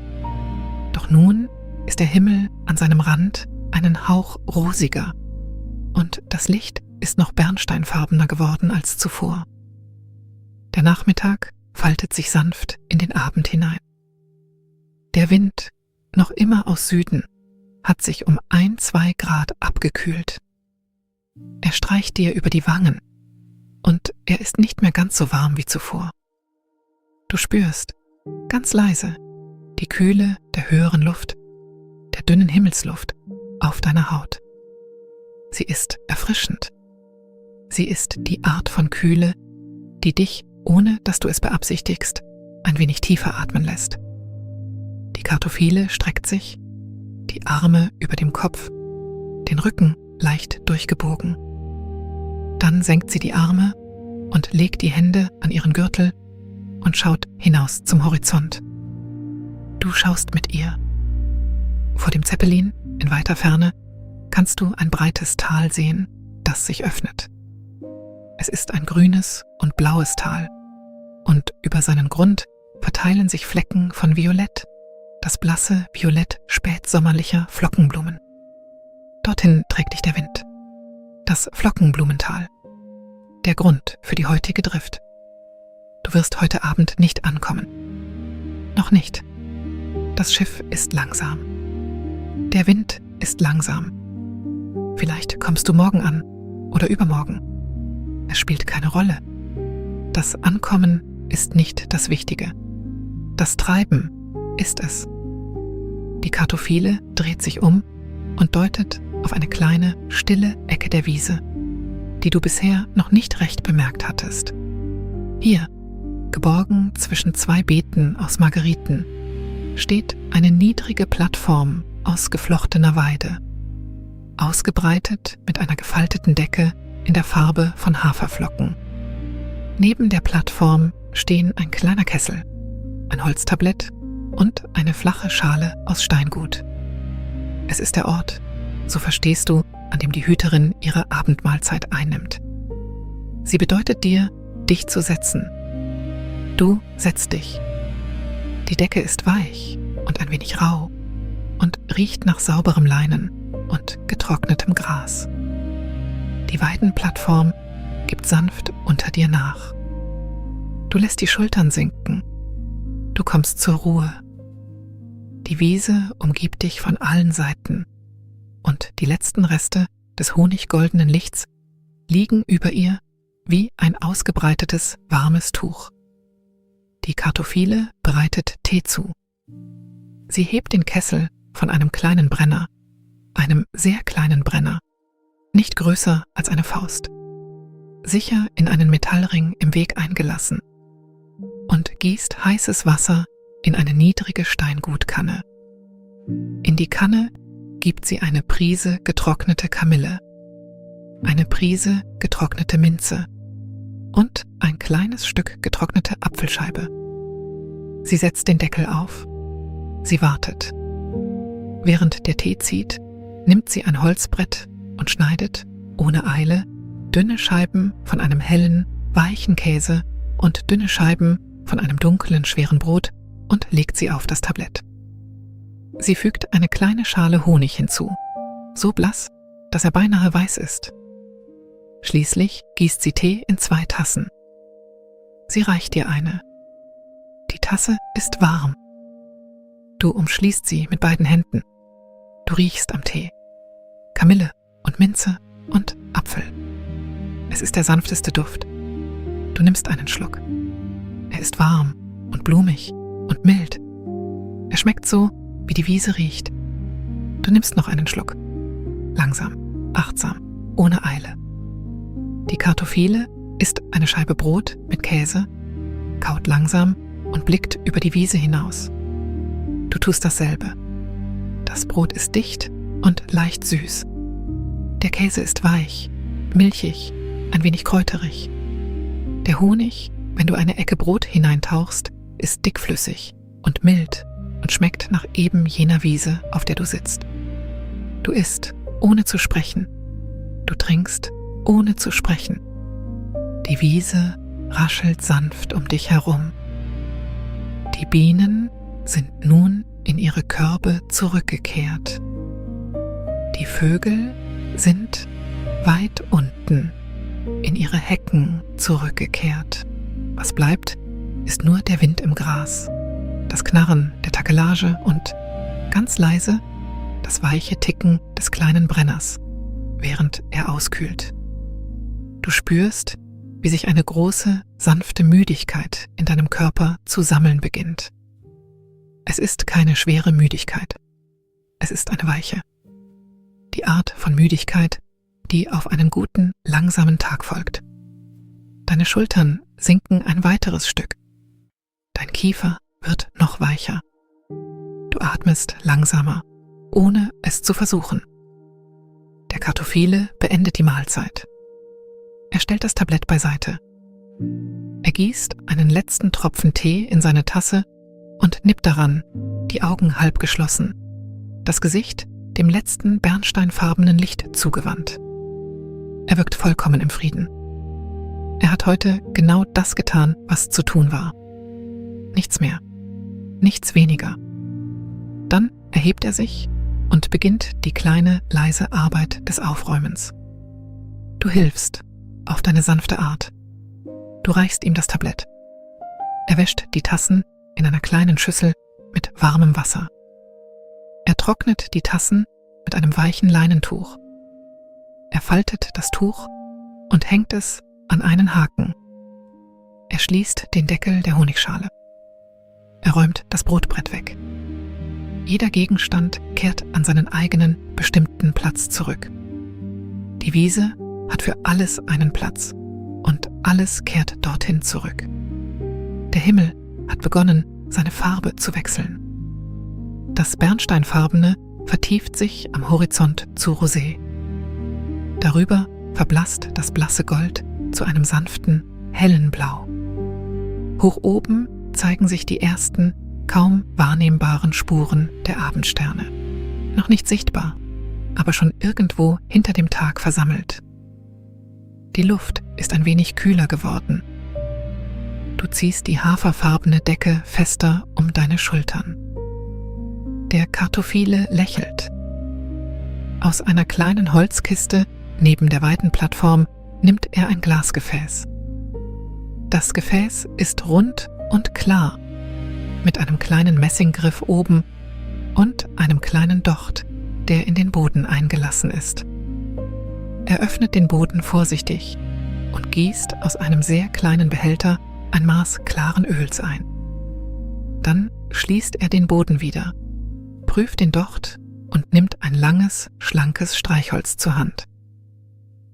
Doch nun ist der Himmel an seinem Rand einen Hauch rosiger und das Licht ist noch bernsteinfarbener geworden als zuvor. Der Nachmittag faltet sich sanft in den Abend hinein. Der Wind, noch immer aus Süden, hat sich um 1-2 Grad abgekühlt. Er streicht dir über die Wangen und er ist nicht mehr ganz so warm wie zuvor. Du spürst, ganz leise, die Kühle der höheren Luft, der dünnen Himmelsluft auf deiner Haut. Sie ist erfrischend. Sie ist die Art von Kühle, die dich, ohne dass du es beabsichtigst, ein wenig tiefer atmen lässt. Die Kartophile streckt sich, die Arme über dem Kopf, den Rücken leicht durchgebogen. Dann senkt sie die Arme und legt die Hände an ihren Gürtel und schaut hinaus zum Horizont. Du schaust mit ihr. Vor dem Zeppelin, in weiter Ferne, kannst du ein breites Tal sehen, das sich öffnet. Es ist ein grünes und blaues Tal, und über seinen Grund verteilen sich Flecken von Violett, das blasse Violett spätsommerlicher Flockenblumen. Dorthin trägt dich der Wind. Das Flockenblumental. Der Grund für die heutige Drift. Du wirst heute Abend nicht ankommen. Noch nicht. Das Schiff ist langsam. Der Wind ist langsam. Vielleicht kommst du morgen an oder übermorgen. Es spielt keine Rolle. Das Ankommen ist nicht das Wichtige. Das Treiben ist es. Die Kartophile dreht sich um und deutet auf eine kleine, stille Ecke der Wiese, die du bisher noch nicht recht bemerkt hattest. Hier, geborgen zwischen 2 Beeten aus Margeriten, steht eine niedrige Plattform aus geflochtener Weide, ausgebreitet mit einer gefalteten Decke in der Farbe von Haferflocken. Neben der Plattform stehen ein kleiner Kessel, ein Holztablett und eine flache Schale aus Steingut. Es ist der Ort, so verstehst du, an dem die Hüterin ihre Abendmahlzeit einnimmt. Sie bedeutet dir, dich zu setzen. Du setzt dich. Die Decke ist weich und ein wenig rau und riecht nach sauberem Leinen und getrocknetem Gras. Die Weidenplattform gibt sanft unter dir nach. Du lässt die Schultern sinken. Du kommst zur Ruhe. Die Wiese umgibt dich von allen Seiten und die letzten Reste des honiggoldenen Lichts liegen über ihr wie ein ausgebreitetes, warmes Tuch. Die Kartophile bereitet Tee zu. Sie hebt den Kessel von einem kleinen Brenner, einem sehr kleinen Brenner, nicht größer als eine Faust, sicher in einen Metallring im Weg eingelassen, und gießt heißes Wasser in eine niedrige Steingutkanne. In die Kanne gibt sie eine Prise getrocknete Kamille, eine Prise getrocknete Minze, und ein kleines Stück getrocknete Apfelscheibe. Sie setzt den Deckel auf. Sie wartet. Während der Tee zieht, nimmt sie ein Holzbrett und schneidet, ohne Eile, dünne Scheiben von einem hellen, weichen Käse und dünne Scheiben von einem dunklen, schweren Brot und legt sie auf das Tablett. Sie fügt eine kleine Schale Honig hinzu, so blass, dass er beinahe weiß ist. Schließlich gießt sie Tee in 2 Tassen. Sie reicht dir eine. Die Tasse ist warm. Du umschließt sie mit beiden Händen. Du riechst am Tee. Kamille und Minze und Apfel. Es ist der sanfteste Duft. Du nimmst einen Schluck. Er ist warm und blumig und mild. Er schmeckt so, wie die Wiese riecht. Du nimmst noch einen Schluck. Langsam, achtsam, ohne Eile. Die Kartoffele isst eine Scheibe Brot mit Käse, kaut langsam und blickt über die Wiese hinaus. Du tust dasselbe. Das Brot ist dicht und leicht süß. Der Käse ist weich, milchig, ein wenig kräuterig. Der Honig, wenn du eine Ecke Brot hineintauchst, ist dickflüssig und mild und schmeckt nach eben jener Wiese, auf der du sitzt. Du isst, ohne zu sprechen. Du trinkst, ohne zu sprechen. Die Wiese raschelt sanft um dich herum. Die Bienen sind nun in ihre Körbe zurückgekehrt. Die Vögel sind weit unten in ihre Hecken zurückgekehrt. Was bleibt, ist nur der Wind im Gras, das Knarren der Takelage und, ganz leise, das weiche Ticken des kleinen Brenners, während er auskühlt. Du spürst, wie sich eine große, sanfte Müdigkeit in deinem Körper zu sammeln beginnt. Es ist keine schwere Müdigkeit. Es ist eine weiche. Die Art von Müdigkeit, die auf einen guten, langsamen Tag folgt. Deine Schultern sinken ein weiteres Stück. Dein Kiefer wird noch weicher. Du atmest langsamer, ohne es zu versuchen. Der Kartoffele beendet die Mahlzeit. Er stellt das Tablett beiseite. Er gießt einen letzten Tropfen Tee in seine Tasse und nippt daran, die Augen halb geschlossen, das Gesicht dem letzten bernsteinfarbenen Licht zugewandt. Er wirkt vollkommen im Frieden. Er hat heute genau das getan, was zu tun war. Nichts mehr, nichts weniger. Dann erhebt er sich und beginnt die kleine, leise Arbeit des Aufräumens. Du hilfst, auf deine sanfte Art. Du reichst ihm das Tablett. Er wäscht die Tassen in einer kleinen Schüssel mit warmem Wasser. Er trocknet die Tassen mit einem weichen Leinentuch. Er faltet das Tuch und hängt es an einen Haken. Er schließt den Deckel der Honigschale. Er räumt das Brotbrett weg. Jeder Gegenstand kehrt an seinen eigenen, bestimmten Platz zurück. Die Wiese hat für alles einen Platz und alles kehrt dorthin zurück. Der Himmel hat begonnen, seine Farbe zu wechseln. Das Bernsteinfarbene vertieft sich am Horizont zu Rosé. Darüber verblasst das blasse Gold zu einem sanften, hellen Blau. Hoch oben zeigen sich die ersten, kaum wahrnehmbaren Spuren der Abendsterne. Noch nicht sichtbar, aber schon irgendwo hinter dem Tag versammelt. Die Luft ist ein wenig kühler geworden. Du ziehst die haferfarbene Decke fester um deine Schultern. Der Kartoffele lächelt. Aus einer kleinen Holzkiste neben der weiten Plattform nimmt er ein Glasgefäß. Das Gefäß ist rund und klar, mit einem kleinen Messinggriff oben und einem kleinen Docht, der in den Boden eingelassen ist. Er öffnet den Boden vorsichtig und gießt aus einem sehr kleinen Behälter ein Maß klaren Öls ein. Dann schließt er den Boden wieder, prüft den Docht und nimmt ein langes, schlankes Streichholz zur Hand.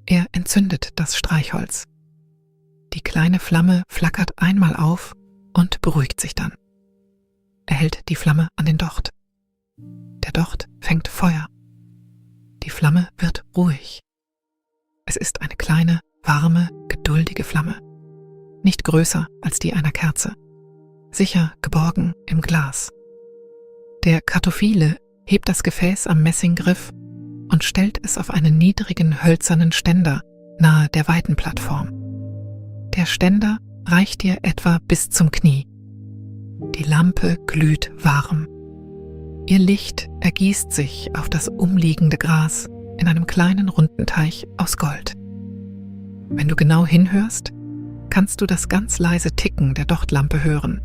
Er entzündet das Streichholz. Die kleine Flamme flackert einmal auf und beruhigt sich dann. Er hält die Flamme an den Docht. Der Docht fängt Feuer. Die Flamme wird ruhig. Es ist eine kleine, warme, geduldige Flamme. nicht größer als die einer Kerze, sicher geborgen im Glas. Der Kartophile hebt das Gefäß am Messinggriff und stellt es auf einen niedrigen hölzernen Ständer nahe der Weitenplattform. Der Ständer reicht dir etwa bis zum Knie. Die Lampe glüht warm. Ihr Licht ergießt sich auf das umliegende Gras in einem kleinen runden Teich aus Gold. Wenn du genau hinhörst, kannst du das ganz leise Ticken der Dochtlampe hören,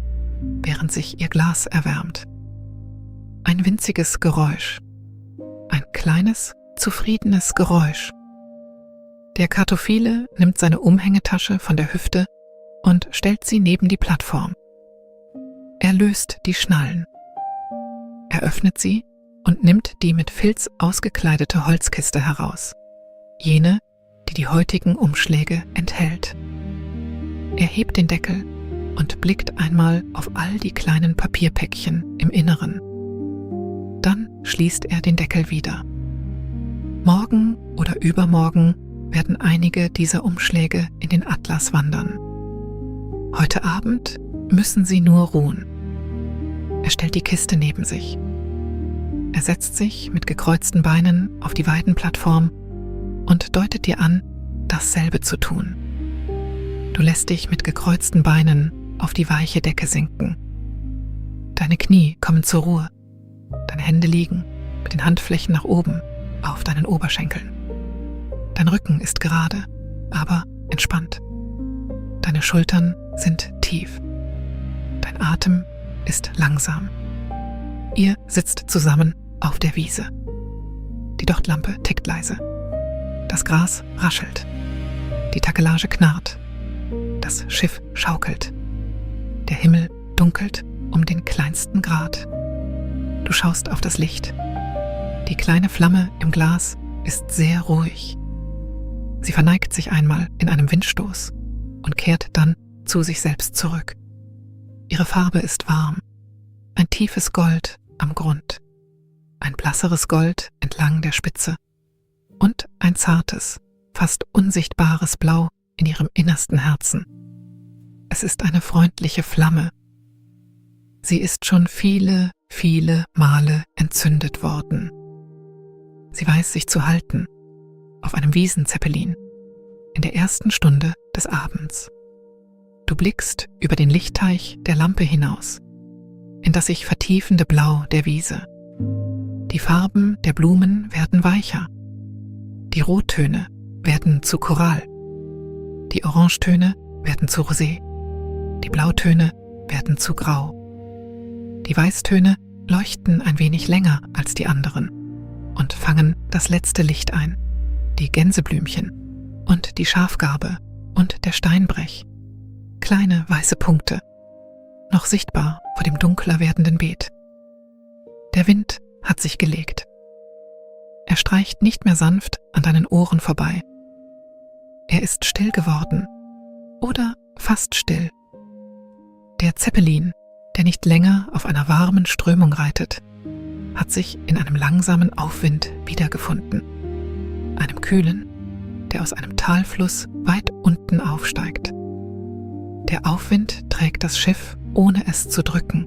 während sich ihr Glas erwärmt. Ein winziges Geräusch. Ein kleines, zufriedenes Geräusch. Der Kartophile nimmt seine Umhängetasche von der Hüfte und stellt sie neben die Plattform. Er löst die Schnallen. Er öffnet sie und nimmt die mit Filz ausgekleidete Holzkiste heraus. Jene, die die heutigen Umschläge enthält. Er hebt den Deckel und blickt einmal auf all die kleinen Papierpäckchen im Inneren. Dann schließt er den Deckel wieder. Morgen oder übermorgen werden einige dieser Umschläge in den Atlas wandern. Heute Abend müssen sie nur ruhen. Er stellt die Kiste neben sich. Er setzt sich mit gekreuzten Beinen auf die Weitenplattform und deutet dir an, dasselbe zu tun. Du lässt dich mit gekreuzten Beinen auf die weiche Decke sinken. Deine Knie kommen zur Ruhe. Deine Hände liegen mit den Handflächen nach oben auf deinen Oberschenkeln. Dein Rücken ist gerade, aber entspannt. Deine Schultern sind tief. Dein Atem ist langsam. Ihr sitzt zusammen auf der Wiese. Die Dochtlampe tickt leise. Das Gras raschelt. Die Takelage knarrt. Das Schiff schaukelt. Der Himmel dunkelt um den kleinsten Grad. Du schaust auf das Licht. Die kleine Flamme im Glas ist sehr ruhig. Sie verneigt sich einmal in einem Windstoß und kehrt dann zu sich selbst zurück. Ihre Farbe ist warm. Ein tiefes Gold am Grund. Ein blasseres Gold entlang der Spitze. Und ein zartes, fast unsichtbares Blau in ihrem innersten Herzen. Es ist eine freundliche Flamme. Sie ist schon viele, viele Male entzündet worden. Sie weiß sich zu halten, auf einem Wiesenzeppelin, in der ersten Stunde des Abends. Du blickst über den Lichtteich der Lampe hinaus, in das sich vertiefende Blau der Wiese. Die Farben der Blumen werden weicher. Die Rottöne werden zu Korall. Die Orangetöne werden zu Rosé. Die Blautöne werden zu Grau. Die Weißtöne leuchten ein wenig länger als die anderen und fangen das letzte Licht ein. Die Gänseblümchen und die Schafgarbe und der Steinbrech. Kleine weiße Punkte, noch sichtbar vor dem dunkler werdenden Beet. Der Wind hat sich gelegt. Er streicht nicht mehr sanft an deinen Ohren vorbei. Er ist still geworden oder fast still. Der Zeppelin, der nicht länger auf einer warmen Strömung reitet, hat sich in einem langsamen Aufwind wiedergefunden. Einem kühlen, der aus einem Talfluss weit unten aufsteigt. Der Aufwind trägt das Schiff, ohne es zu drücken.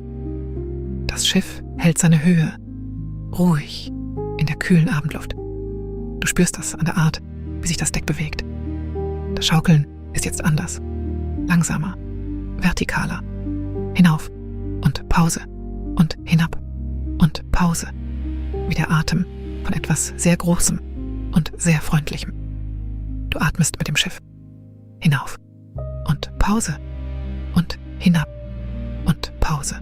Das Schiff hält seine Höhe, ruhig, in der kühlen Abendluft. Du spürst das an der Art, wie sich das Deck bewegt. Das Schaukeln ist jetzt anders, langsamer, vertikaler, hinauf und Pause und hinab und Pause, wie der Atem von etwas sehr Großem und sehr Freundlichem. Du atmest mit dem Schiff, hinauf und Pause und hinab und Pause.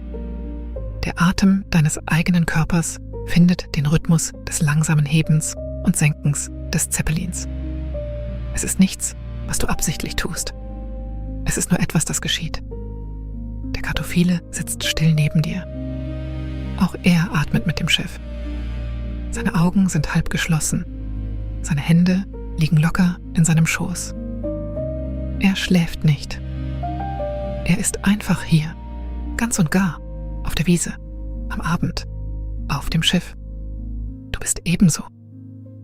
Der Atem deines eigenen Körpers findet den Rhythmus des langsamen Hebens und Senkens des Zeppelins. Es ist nichts, was du absichtlich tust. Es ist nur etwas, das geschieht. Der Kartophile sitzt still neben dir. Auch er atmet mit dem Schiff. Seine Augen sind halb geschlossen. Seine Hände liegen locker in seinem Schoß. Er schläft nicht. Er ist einfach hier, ganz und gar, auf der Wiese, am Abend, auf dem Schiff. Du bist ebenso.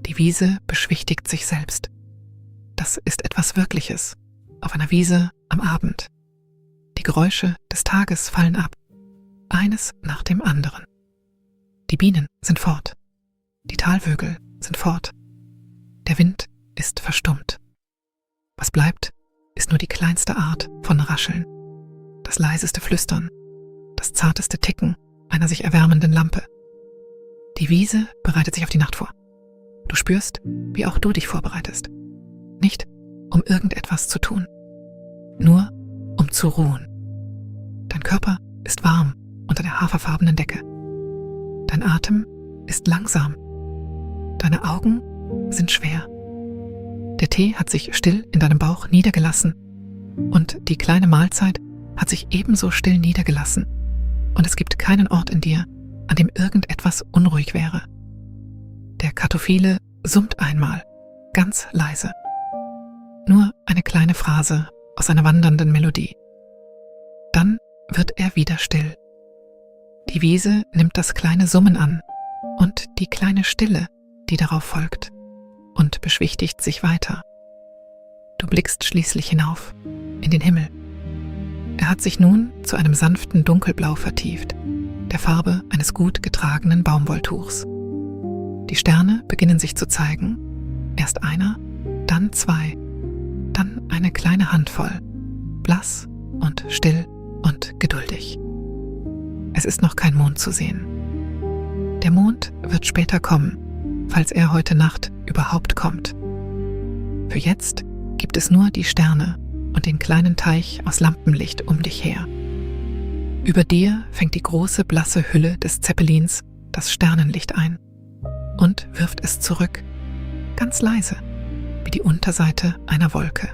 Die Wiese beschwichtigt sich selbst. Das ist etwas Wirkliches, auf einer Wiese am Abend. Die Geräusche des Tages fallen ab, eines nach dem anderen. Die Bienen sind fort, die Talvögel sind fort, der Wind ist verstummt. Was bleibt, ist nur die kleinste Art von Rascheln, das leiseste Flüstern, das zarteste Ticken einer sich erwärmenden Lampe. Die Wiese bereitet sich auf die Nacht vor. Du spürst, wie auch du dich vorbereitest. Nicht, um irgendetwas zu tun, nur um zu ruhen. Dein Körper ist warm unter der haferfarbenen Decke. Dein Atem ist langsam. Deine Augen sind schwer. Der Tee hat sich still in deinem Bauch niedergelassen und die kleine Mahlzeit hat sich ebenso still niedergelassen und es gibt keinen Ort in dir, an dem irgendetwas unruhig wäre. Der Kartophile summt einmal, ganz leise. Nur eine kleine Phrase aus einer wandernden Melodie. Dann wird er wieder still. Die Wiese nimmt das kleine Summen an und die kleine Stille, die darauf folgt, und beschwichtigt sich weiter. Du blickst schließlich hinauf, in den Himmel. Er hat sich nun zu einem sanften Dunkelblau vertieft, der Farbe eines gut getragenen Baumwolltuchs. Die Sterne beginnen sich zu zeigen, erst einer, dann zwei, dann eine kleine Handvoll, blass und still und geduldig. Es ist noch kein Mond zu sehen. Der Mond wird später kommen, falls er heute Nacht überhaupt kommt. Für jetzt gibt es nur die Sterne und den kleinen Teich aus Lampenlicht um dich her. Über dir fängt die große blasse Hülle des Zeppelins das Sternenlicht ein und wirft es zurück, ganz leise, wie die Unterseite einer Wolke.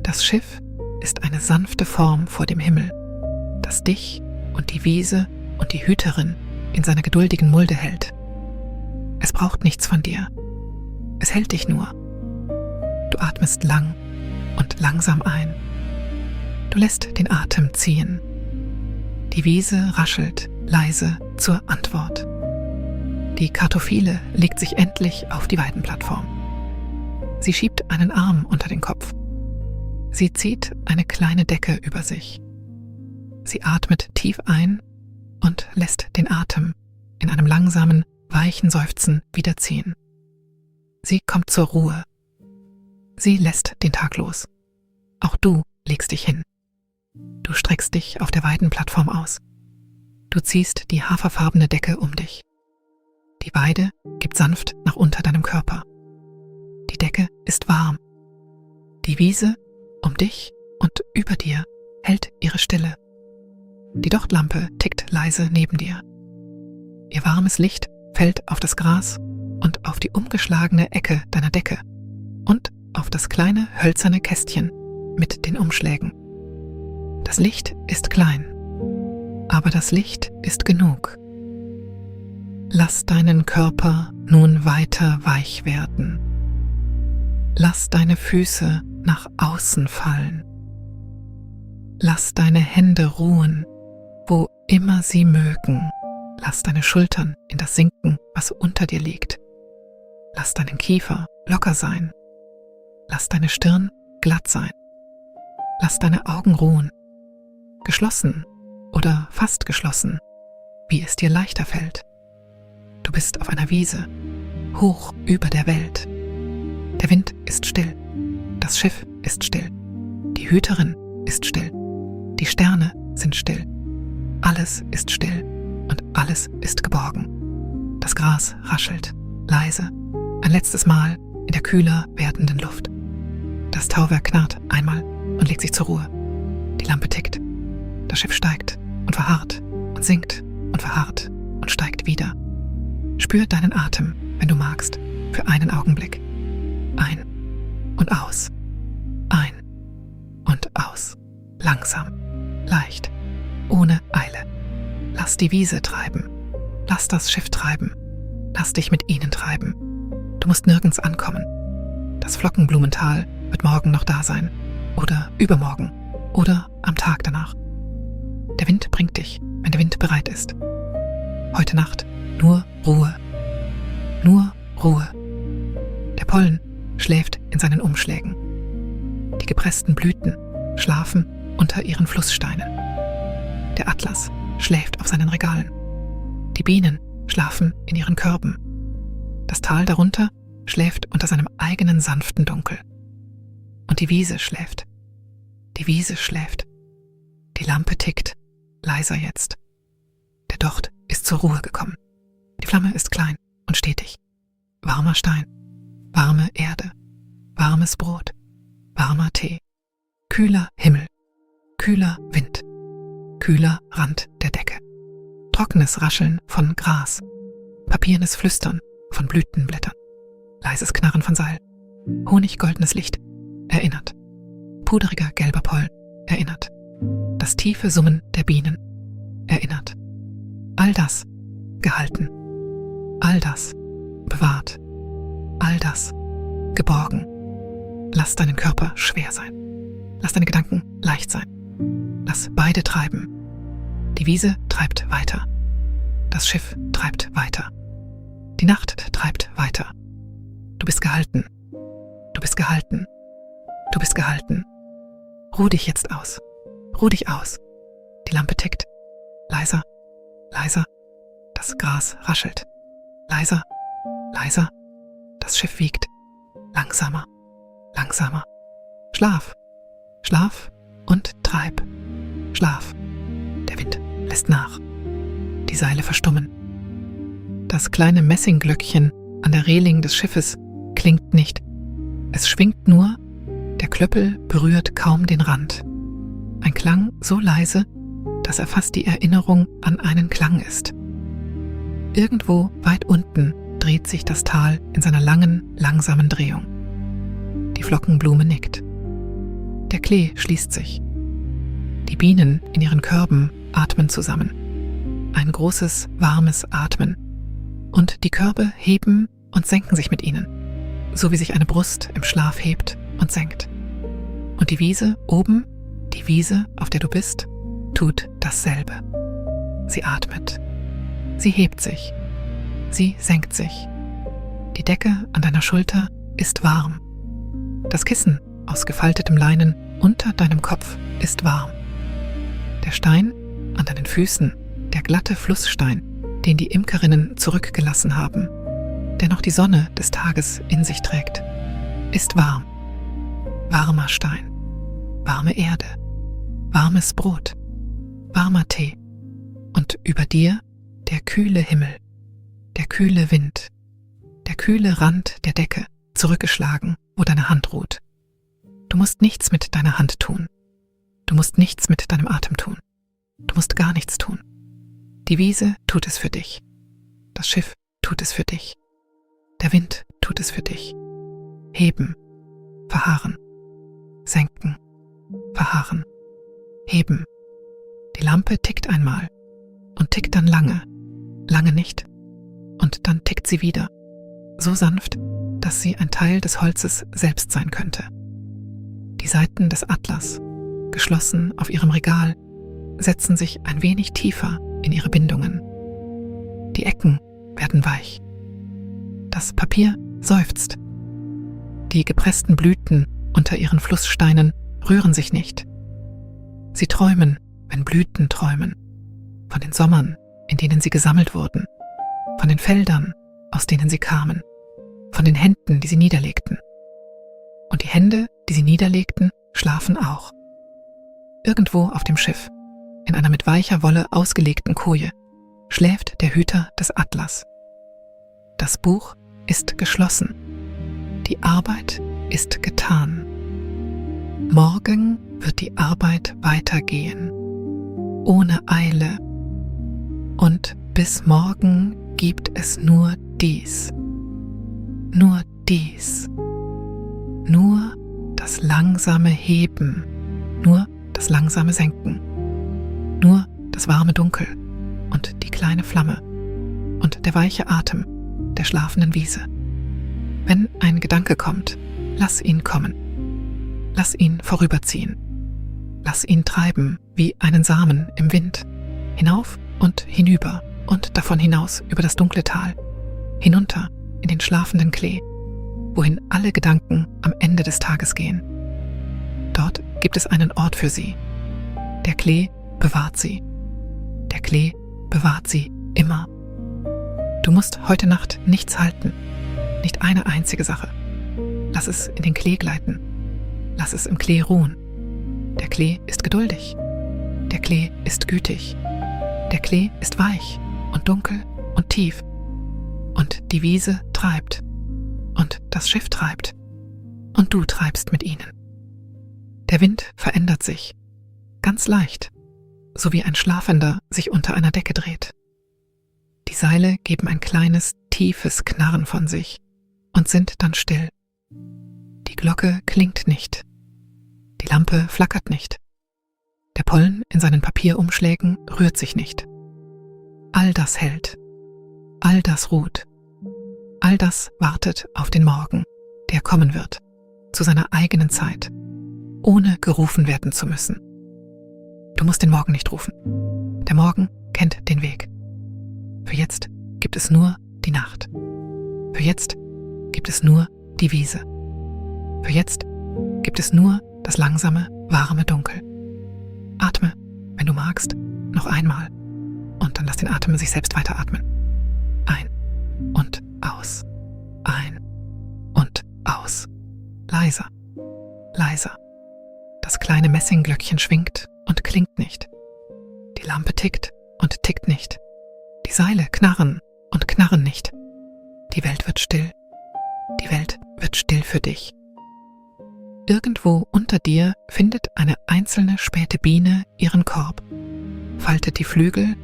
Das Schiff ist eine sanfte Form vor dem Himmel, das dich und die Wiese und die Hüterin in seiner geduldigen Mulde hält. Es braucht nichts von dir. Es hält dich nur. Du atmest lang und langsam ein. Du lässt den Atem ziehen. Die Wiese raschelt leise zur Antwort. Die Kartophile legt sich endlich auf die Weidenplattform. Sie schiebt einen Arm unter den Kopf. Sie zieht eine kleine Decke über sich. Sie atmet tief ein und lässt den Atem in einem langsamen, weichen Seufzen wiederziehen. Sie kommt zur Ruhe. Sie lässt den Tag los. Auch du legst dich hin. Du streckst dich auf der Weidenplattform aus. Du ziehst die haferfarbene Decke um dich. Die Weide gibt sanft nach unter deinem Körper. Die Decke ist warm. Die Wiese um dich und über dir hält ihre Stille. Die Dochtlampe tickt leise neben dir. Ihr warmes Licht fällt auf das Gras und auf die umgeschlagene Ecke deiner Decke und auf das kleine hölzerne Kästchen mit den Umschlägen. Das Licht ist klein, aber das Licht ist genug. Lass deinen Körper nun weiter weich werden. Lass deine Füße nach außen fallen. Lass deine Hände ruhen, wo immer sie mögen. Lass deine Schultern in das sinken, was unter dir liegt. Lass deinen Kiefer locker sein. Lass deine Stirn glatt sein. Lass deine Augen ruhen. Geschlossen oder fast geschlossen, wie es dir leichter fällt. Du bist auf einer Wiese, hoch über der Welt. Der Wind ist still, das Schiff ist still, die Hüterin ist still, die Sterne sind still, alles ist still und alles ist geborgen. Das Gras raschelt, leise, ein letztes Mal in der kühler werdenden Luft. Das Tauwerk knarrt einmal und legt sich zur Ruhe. Die Lampe tickt. Das Schiff steigt und verharrt und sinkt und verharrt und steigt wieder. Spür deinen Atem, wenn du magst, für einen Augenblick. Ein und aus. Ein und aus. Langsam, leicht, ohne Eile. Lass die Wiese treiben. Lass das Schiff treiben. Lass dich mit ihnen treiben. Du musst nirgends ankommen. Das Flockenblumental wird morgen noch da sein. Oder übermorgen. Oder am Tag danach. Der Wind bringt dich, wenn der Wind bereit ist. Heute Nacht nur Ruhe. Nur Ruhe. Der Pollen schläft in seinen Umschlägen. Die gepressten Blüten schlafen unter ihren Flusssteinen. Der Atlas schläft auf seinen Regalen. Die Bienen schlafen in ihren Körben. Das Tal darunter schläft unter seinem eigenen sanften Dunkel. Und die Wiese schläft. Die Wiese schläft. Die Lampe tickt, leiser jetzt. Der Docht ist zur Ruhe gekommen. Die Flamme ist klein und stetig. Warmer Stein, warme Erde, warmes Brot, warmer Tee, kühler Himmel, kühler Wind, kühler Rand der Decke, trockenes Rascheln von Gras, papiernes Flüstern von Blütenblättern, leises Knarren von Seil, honiggoldenes Licht, erinnert, pudriger gelber Pollen, erinnert, das tiefe Summen der Bienen, erinnert. All das gehalten, all das bewahrt, all das geborgen. Lass deinen Körper schwer sein. Lass deine Gedanken leicht sein. Lass beide treiben. Die Wiese treibt weiter. Das Schiff treibt weiter. Die Nacht treibt weiter. Du bist gehalten. Du bist gehalten. Du bist gehalten. Ruh dich jetzt aus. Ruh dich aus. Die Lampe tickt. Leiser, leiser. Das Gras raschelt. Leiser, leiser. Das Schiff wiegt. Langsamer, langsamer. Schlaf, schlaf und treib. Schlaf. Der Wind lässt nach. Die Seile verstummen. Das kleine Messingglöckchen an der Reling des Schiffes klingt nicht. Es schwingt nur, der Klöppel berührt kaum den Rand. Ein Klang so leise, dass er fast die Erinnerung an einen Klang ist. Irgendwo weit unten dreht sich das Tal in seiner langen, langsamen Drehung. Die Flockenblume nickt. Der Klee schließt sich. Die Bienen in ihren Körben atmen zusammen. Ein großes, warmes Atmen. Und die Körbe heben und senken sich mit ihnen, so wie sich eine Brust im Schlaf hebt und senkt. Und die Wiese oben, die Wiese, auf der du bist, tut dasselbe. Sie atmet. Sie hebt sich. Sie senkt sich. Die Decke an deiner Schulter ist warm. Das Kissen aus gefaltetem Leinen unter deinem Kopf ist warm. Der Stein an deinen Füßen, der glatte Flussstein, den die Imkerinnen zurückgelassen haben, der noch die Sonne des Tages in sich trägt, ist warm. Warmer Stein, warme Erde, warmes Brot, warmer Tee und über dir der kühle Himmel, der kühle Wind, der kühle Rand der Decke, zurückgeschlagen, wo deine Hand ruht. Du musst nichts mit deiner Hand tun. Du musst nichts mit deinem Atem tun. Du musst gar nichts tun. Die Wiese tut es für dich. Das Schiff tut es für dich. Der Wind tut es für dich. Heben, verharren, senken, verharren, heben. Die Lampe tickt einmal und tickt dann lange, lange nicht. Und dann tickt sie wieder, so sanft, dass sie ein Teil des Holzes selbst sein könnte. Die Seiten des Atlas, geschlossen auf ihrem Regal, setzen sich ein wenig tiefer in ihre Bindungen. Die Ecken werden weich. Das Papier seufzt. Die gepressten Blüten unter ihren Flusssteinen rühren sich nicht. Sie träumen, wenn Blüten träumen, von den Sommern, in denen sie gesammelt wurden, von den Feldern, aus denen sie kamen, von den Händen, die sie niederlegten. Und die Hände, die sie niederlegten, schlafen auch. Irgendwo auf dem Schiff, in einer mit weicher Wolle ausgelegten Koje, schläft der Hüter des Atlas. Das Buch ist geschlossen. Die Arbeit ist getan. Morgen wird die Arbeit weitergehen, ohne Eile. Und bis morgen gibt es nur dies. Nur dies. Nur das langsame Heben. Nur das langsame Senken. Nur das warme Dunkel und die kleine Flamme und der weiche Atem der schlafenden Wiese. Wenn ein Gedanke kommt, lass ihn kommen. Lass ihn vorüberziehen. Lass ihn treiben wie einen Samen im Wind, hinauf und hinüber und davon hinaus über das dunkle Tal, hinunter in den schlafenden Klee, wohin alle Gedanken am Ende des Tages gehen. Dort gibt es einen Ort für sie, Der Klee bewahrt sie. Der Klee bewahrt sie immer. Du musst heute Nacht nichts halten, nicht eine einzige Sache. Lass es in den Klee gleiten. Lass es im Klee ruhen. Der Klee ist geduldig. Der Klee ist gütig. Der Klee ist weich und dunkel und tief. Und die Wiese treibt. Und das Schiff treibt. Und du treibst mit ihnen. Der Wind verändert sich. Ganz leicht, so wie ein Schlafender sich unter einer Decke dreht. Die Seile geben ein kleines, tiefes Knarren von sich und sind dann still. Die Glocke klingt nicht. Die Lampe flackert nicht. Der Pollen in seinen Papierumschlägen rührt sich nicht. All das hält. All das ruht. All das wartet auf den Morgen, der kommen wird, zu seiner eigenen Zeit, ohne gerufen werden zu müssen. Du musst den Morgen nicht rufen. Der Morgen kennt den Weg. Für jetzt gibt es nur die Nacht. Für jetzt gibt es nur die Wiese. Für jetzt gibt es nur das langsame, warme Dunkel. Atme, wenn du magst, noch einmal und dann lass den Atem sich selbst weiteratmen. Ein und aus. Ein und aus. Leiser, leiser. Das kleine Messingglöckchen schwingt und klingt nicht. Die Lampe tickt und tickt nicht. Die Seile knarren und knarren nicht. Die Welt wird still. Die Welt wird still für dich. Irgendwo unter dir findet eine einzelne späte Biene ihren Korb, faltet die Flügel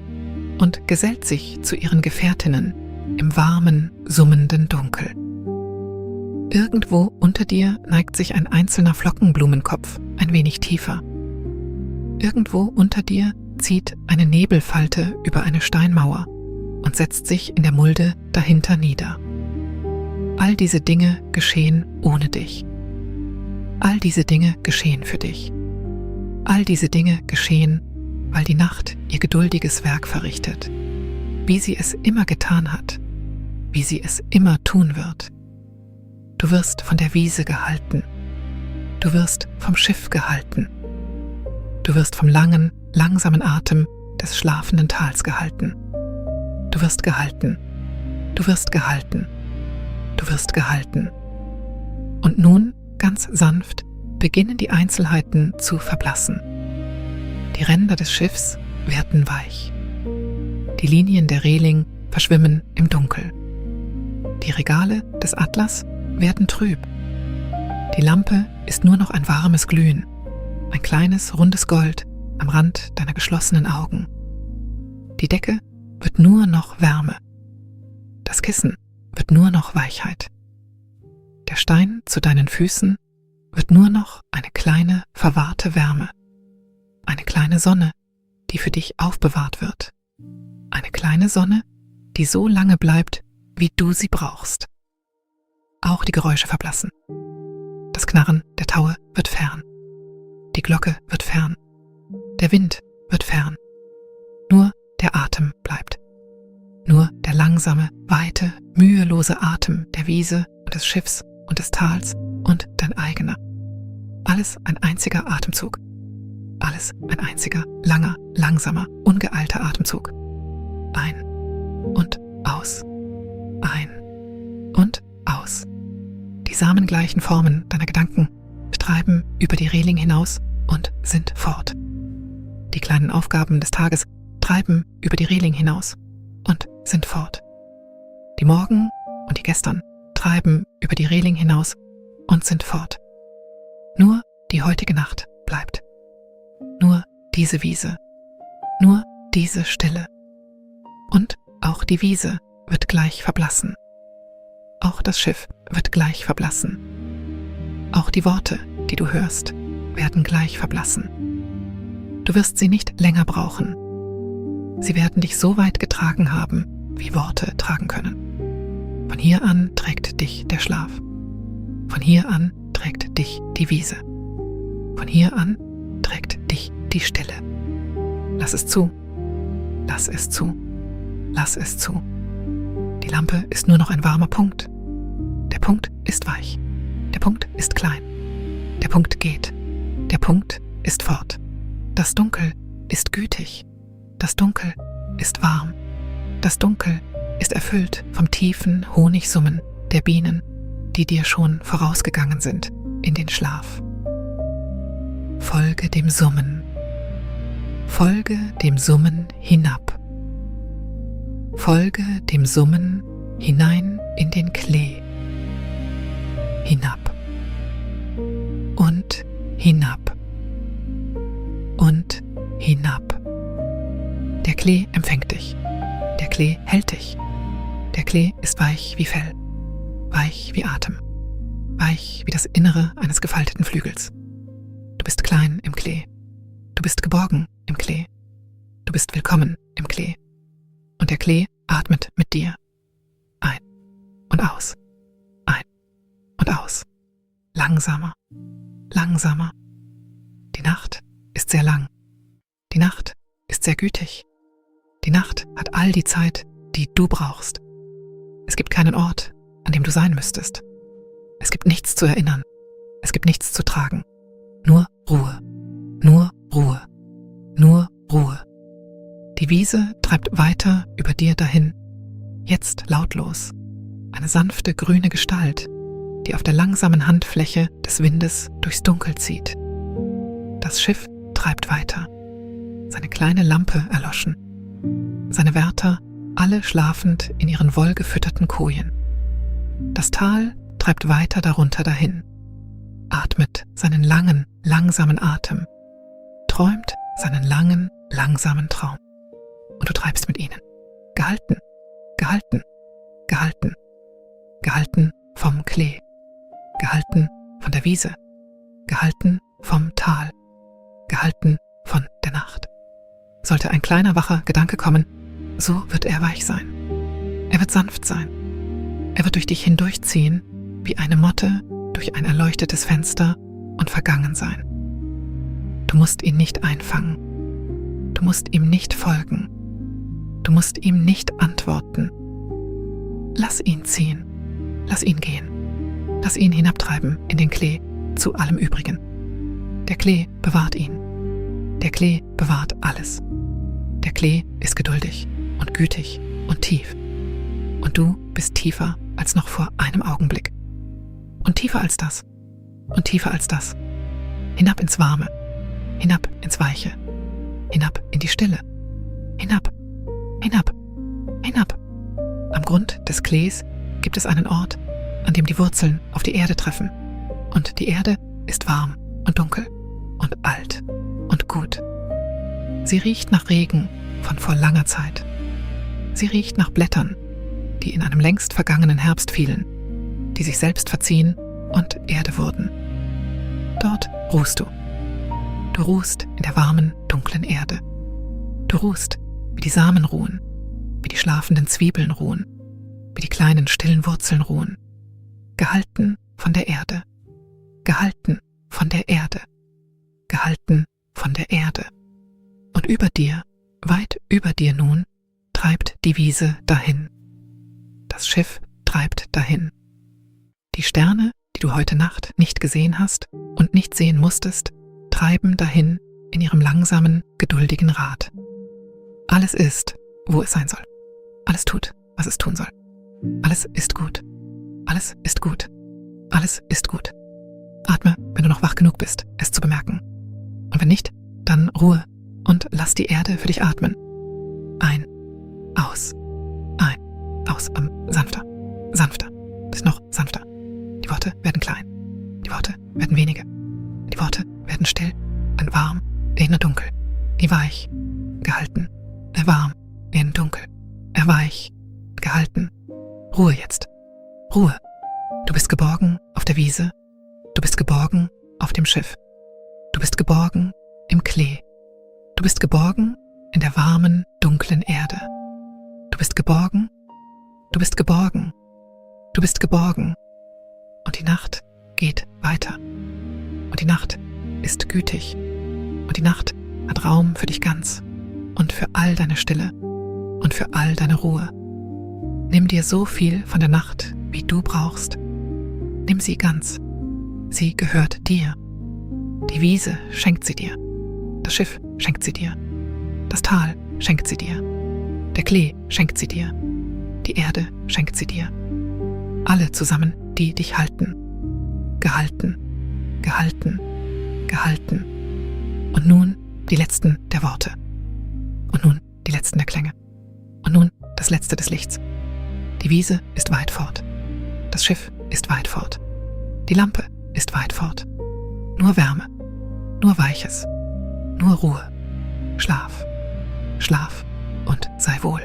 und gesellt sich zu ihren Gefährtinnen im warmen, summenden Dunkel. Irgendwo unter dir neigt sich ein einzelner Flockenblumenkopf ein wenig tiefer. Irgendwo unter dir zieht eine Nebelfalte über eine Steinmauer und setzt sich in der Mulde dahinter nieder. All diese Dinge geschehen ohne dich. All diese Dinge geschehen für dich. All diese Dinge geschehen, weil die Nacht ihr geduldiges Werk verrichtet, wie sie es immer getan hat, wie sie es immer tun wird. Du wirst von der Wiese gehalten. Du wirst vom Schiff gehalten. Du wirst vom langen, langsamen Atem des schlafenden Tals gehalten. Du wirst gehalten. Du wirst gehalten. Du wirst gehalten. Und nun, ganz sanft, beginnen die Einzelheiten zu verblassen. Die Ränder des Schiffs werden weich. Die Linien der Reling verschwimmen im Dunkel. Die Regale des Atlas werden trüb. Die Lampe ist nur noch ein warmes Glühen, ein kleines, rundes Gold am Rand deiner geschlossenen Augen. Die Decke wird nur noch Wärme. Das Kissen wird nur noch Weichheit. Der Stein zu deinen Füßen wird nur noch eine kleine, verwahrte Wärme. Eine kleine Sonne, die für dich aufbewahrt wird. Eine kleine Sonne, die so lange bleibt, wie du sie brauchst. Auch die Geräusche verblassen. Das Knarren der Taue wird fern. Die Glocke wird fern. Der Wind wird fern. Nur der Atem bleibt. Nur der langsame, weite, mühelose Atem der Wiese und des Schiffs und des Tals und dein eigener. Alles ein einziger Atemzug. Alles ein einziger, langer, langsamer, ungeeilter Atemzug. Ein und aus. Ein und aus. Die samengleichen Formen deiner Gedanken treiben über die Reling hinaus und sind fort. Die kleinen Aufgaben des Tages treiben über die Reling hinaus und sind fort. Die Morgen und die Gestern treiben über die Reling hinaus und sind fort. Nur die heutige Nacht bleibt. Nur diese Wiese. Nur diese Stille. Und auch die Wiese wird gleich verblassen. Auch das Schiff wird gleich verblassen. Auch die Worte, die du hörst, werden gleich verblassen. Du wirst sie nicht länger brauchen. Sie werden dich so weit getragen haben, wie Worte tragen können. Von hier an trägt dich der Schlaf. Von hier an trägt dich die Wiese. Von hier an trägt dich die Stille. Lass es zu. Lass es zu. Lass es zu. Die Lampe ist nur noch ein warmer Punkt. Der Punkt ist weich. Der Punkt ist klein. Der Punkt geht. Der Punkt ist fort. Das Dunkel ist gütig. Das Dunkel ist warm. Das Dunkel ist erfüllt vom tiefen Honigsummen der Bienen, die dir schon vorausgegangen sind in den Schlaf. Folge dem Summen. Folge dem Summen hinab. Folge dem Summen hinein in den Klee. Hinab. Und hinab. Und hinab. Der Klee empfängt dich. Der Klee hält dich. Der Klee ist weich wie Fell. Weich wie Atem. Weich wie das Innere eines gefalteten Flügels. Du bist klein im Klee. Du bist geborgen im Klee. Du bist willkommen im Klee. Und der Klee atmet mit dir. Ein und aus. Ein und aus. Langsamer. Langsamer. Die Nacht ist sehr lang. Die Nacht ist sehr gütig. Die Nacht hat all die Zeit, die du brauchst. Es gibt keinen Ort, an dem du sein müsstest. Es gibt nichts zu erinnern. Es gibt nichts zu tragen. Nur Ruhe. Nur Ruhe. Nur Ruhe. Die Wiese treibt weiter über dir dahin. Jetzt lautlos. Eine sanfte grüne Gestalt, die auf der langsamen Handfläche des Windes durchs Dunkel zieht. Das Schiff treibt weiter. Seine kleine Lampe erloschen. Seine Wärter alle schlafend in ihren wollgefütterten Kojen. Das Tal treibt weiter darunter dahin, atmet seinen langen, langsamen Atem, träumt seinen langen, langsamen Traum. Und du treibst mit ihnen. Gehalten, gehalten, gehalten, gehalten vom Klee, gehalten von der Wiese, gehalten vom Tal, gehalten von der Nacht. Sollte ein kleiner wacher Gedanke kommen, so wird er weich sein. Er wird sanft sein. Er wird durch dich hindurchziehen, wie eine Motte durch ein erleuchtetes Fenster und vergangen sein. Du musst ihn nicht einfangen. Du musst ihm nicht folgen. Du musst ihm nicht antworten. Lass ihn ziehen. Lass ihn gehen. Lass ihn hinabtreiben in den Klee zu allem Übrigen. Der Klee bewahrt ihn. Der Klee bewahrt alles. Der Klee ist geduldig und gütig und tief. Und du bist tiefer als noch vor einem Augenblick. Und tiefer als das. Und tiefer als das. Hinab ins Warme. Hinab ins Weiche. Hinab in die Stille. Hinab. Hinab. Hinab. Am Grund des Klees gibt es einen Ort, an dem die Wurzeln auf die Erde treffen. Und die Erde ist warm und dunkel und alt und gut. Sie riecht nach Regen von vor langer Zeit. Sie riecht nach Blättern, die in einem längst vergangenen Herbst fielen, die sich selbst verziehen und Erde wurden. Dort ruhst du. Du ruhst in der warmen, dunklen Erde. Du ruhst, wie die Samen ruhen, wie die schlafenden Zwiebeln ruhen, wie die kleinen, stillen Wurzeln ruhen. Gehalten von der Erde. Gehalten von der Erde. Gehalten von der Erde. Und über dir, weit über dir nun, treibt die Wiese dahin. Das Schiff treibt dahin. Die Sterne, die du heute Nacht nicht gesehen hast und nicht sehen musstest, treiben dahin in ihrem langsamen, geduldigen Rad. Alles ist, wo es sein soll. Alles tut, was es tun soll. Alles ist gut. Alles ist gut. Alles ist gut. Atme, wenn du noch wach genug bist, es zu bemerken. Und wenn nicht, dann Ruhe und lass die Erde für dich atmen. Ein, aus, ein, aus, sanfter, sanfter, bis noch sanfter. Die Worte werden klein. Die Worte werden wenige. Die Worte werden still und warm in dunkel. Weich, gehalten, warm in dunkel. Weich, gehalten. Ruhe jetzt. Ruhe. Du bist geborgen auf der Wiese. Du bist geborgen auf dem Schiff. Du bist geborgen im Klee. Du bist geborgen in der warmen, dunklen Erde. Du bist geborgen. Du bist geborgen. Du bist geborgen. Und die Nacht geht weiter. Und die Nacht ist gütig. Und die Nacht hat Raum für dich ganz und für all deine Stille und für all deine Ruhe. Nimm dir so viel von der Nacht, wie du brauchst. Nimm sie ganz. Sie gehört dir. Die Wiese schenkt sie dir. Das Schiff schenkt sie dir. Das Tal schenkt sie dir. Der Klee schenkt sie dir. Die Erde schenkt sie dir. Alle zusammen, die dich halten. Gehalten, gehalten, gehalten. Und nun die letzten der Worte. Und nun die letzten der Klänge. Und nun das letzte des Lichts. Die Wiese ist weit fort. Das Schiff ist weit fort. Die Lampe ist weit fort. Nur Wärme, nur Weiches, nur Ruhe. Schlaf, schlaf und sei wohl.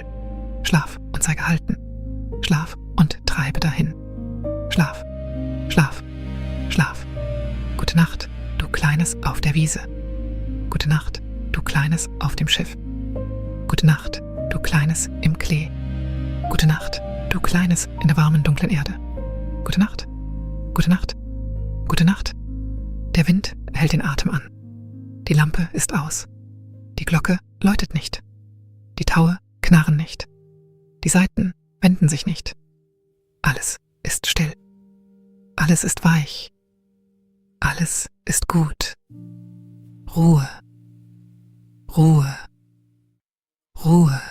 Schlaf und sei gehalten. Schlaf und treibe dahin. Schlaf, schlaf, schlaf. Gute Nacht, du Kleines auf der Wiese. Gute Nacht, du Kleines auf dem Schiff. Gute Nacht, du Kleines im Klee. Gute Nacht, du Kleines in der warmen, dunklen Erde. Gute Nacht, gute Nacht, gute Nacht. Der Wind hält den Atem an. Die Lampe ist aus. Die Glocke läutet nicht. Die Taue knarren nicht. Die Saiten wenden sich nicht. Alles ist still. Alles ist weich. Alles ist gut. Ruhe. Ruhe. Ruhe.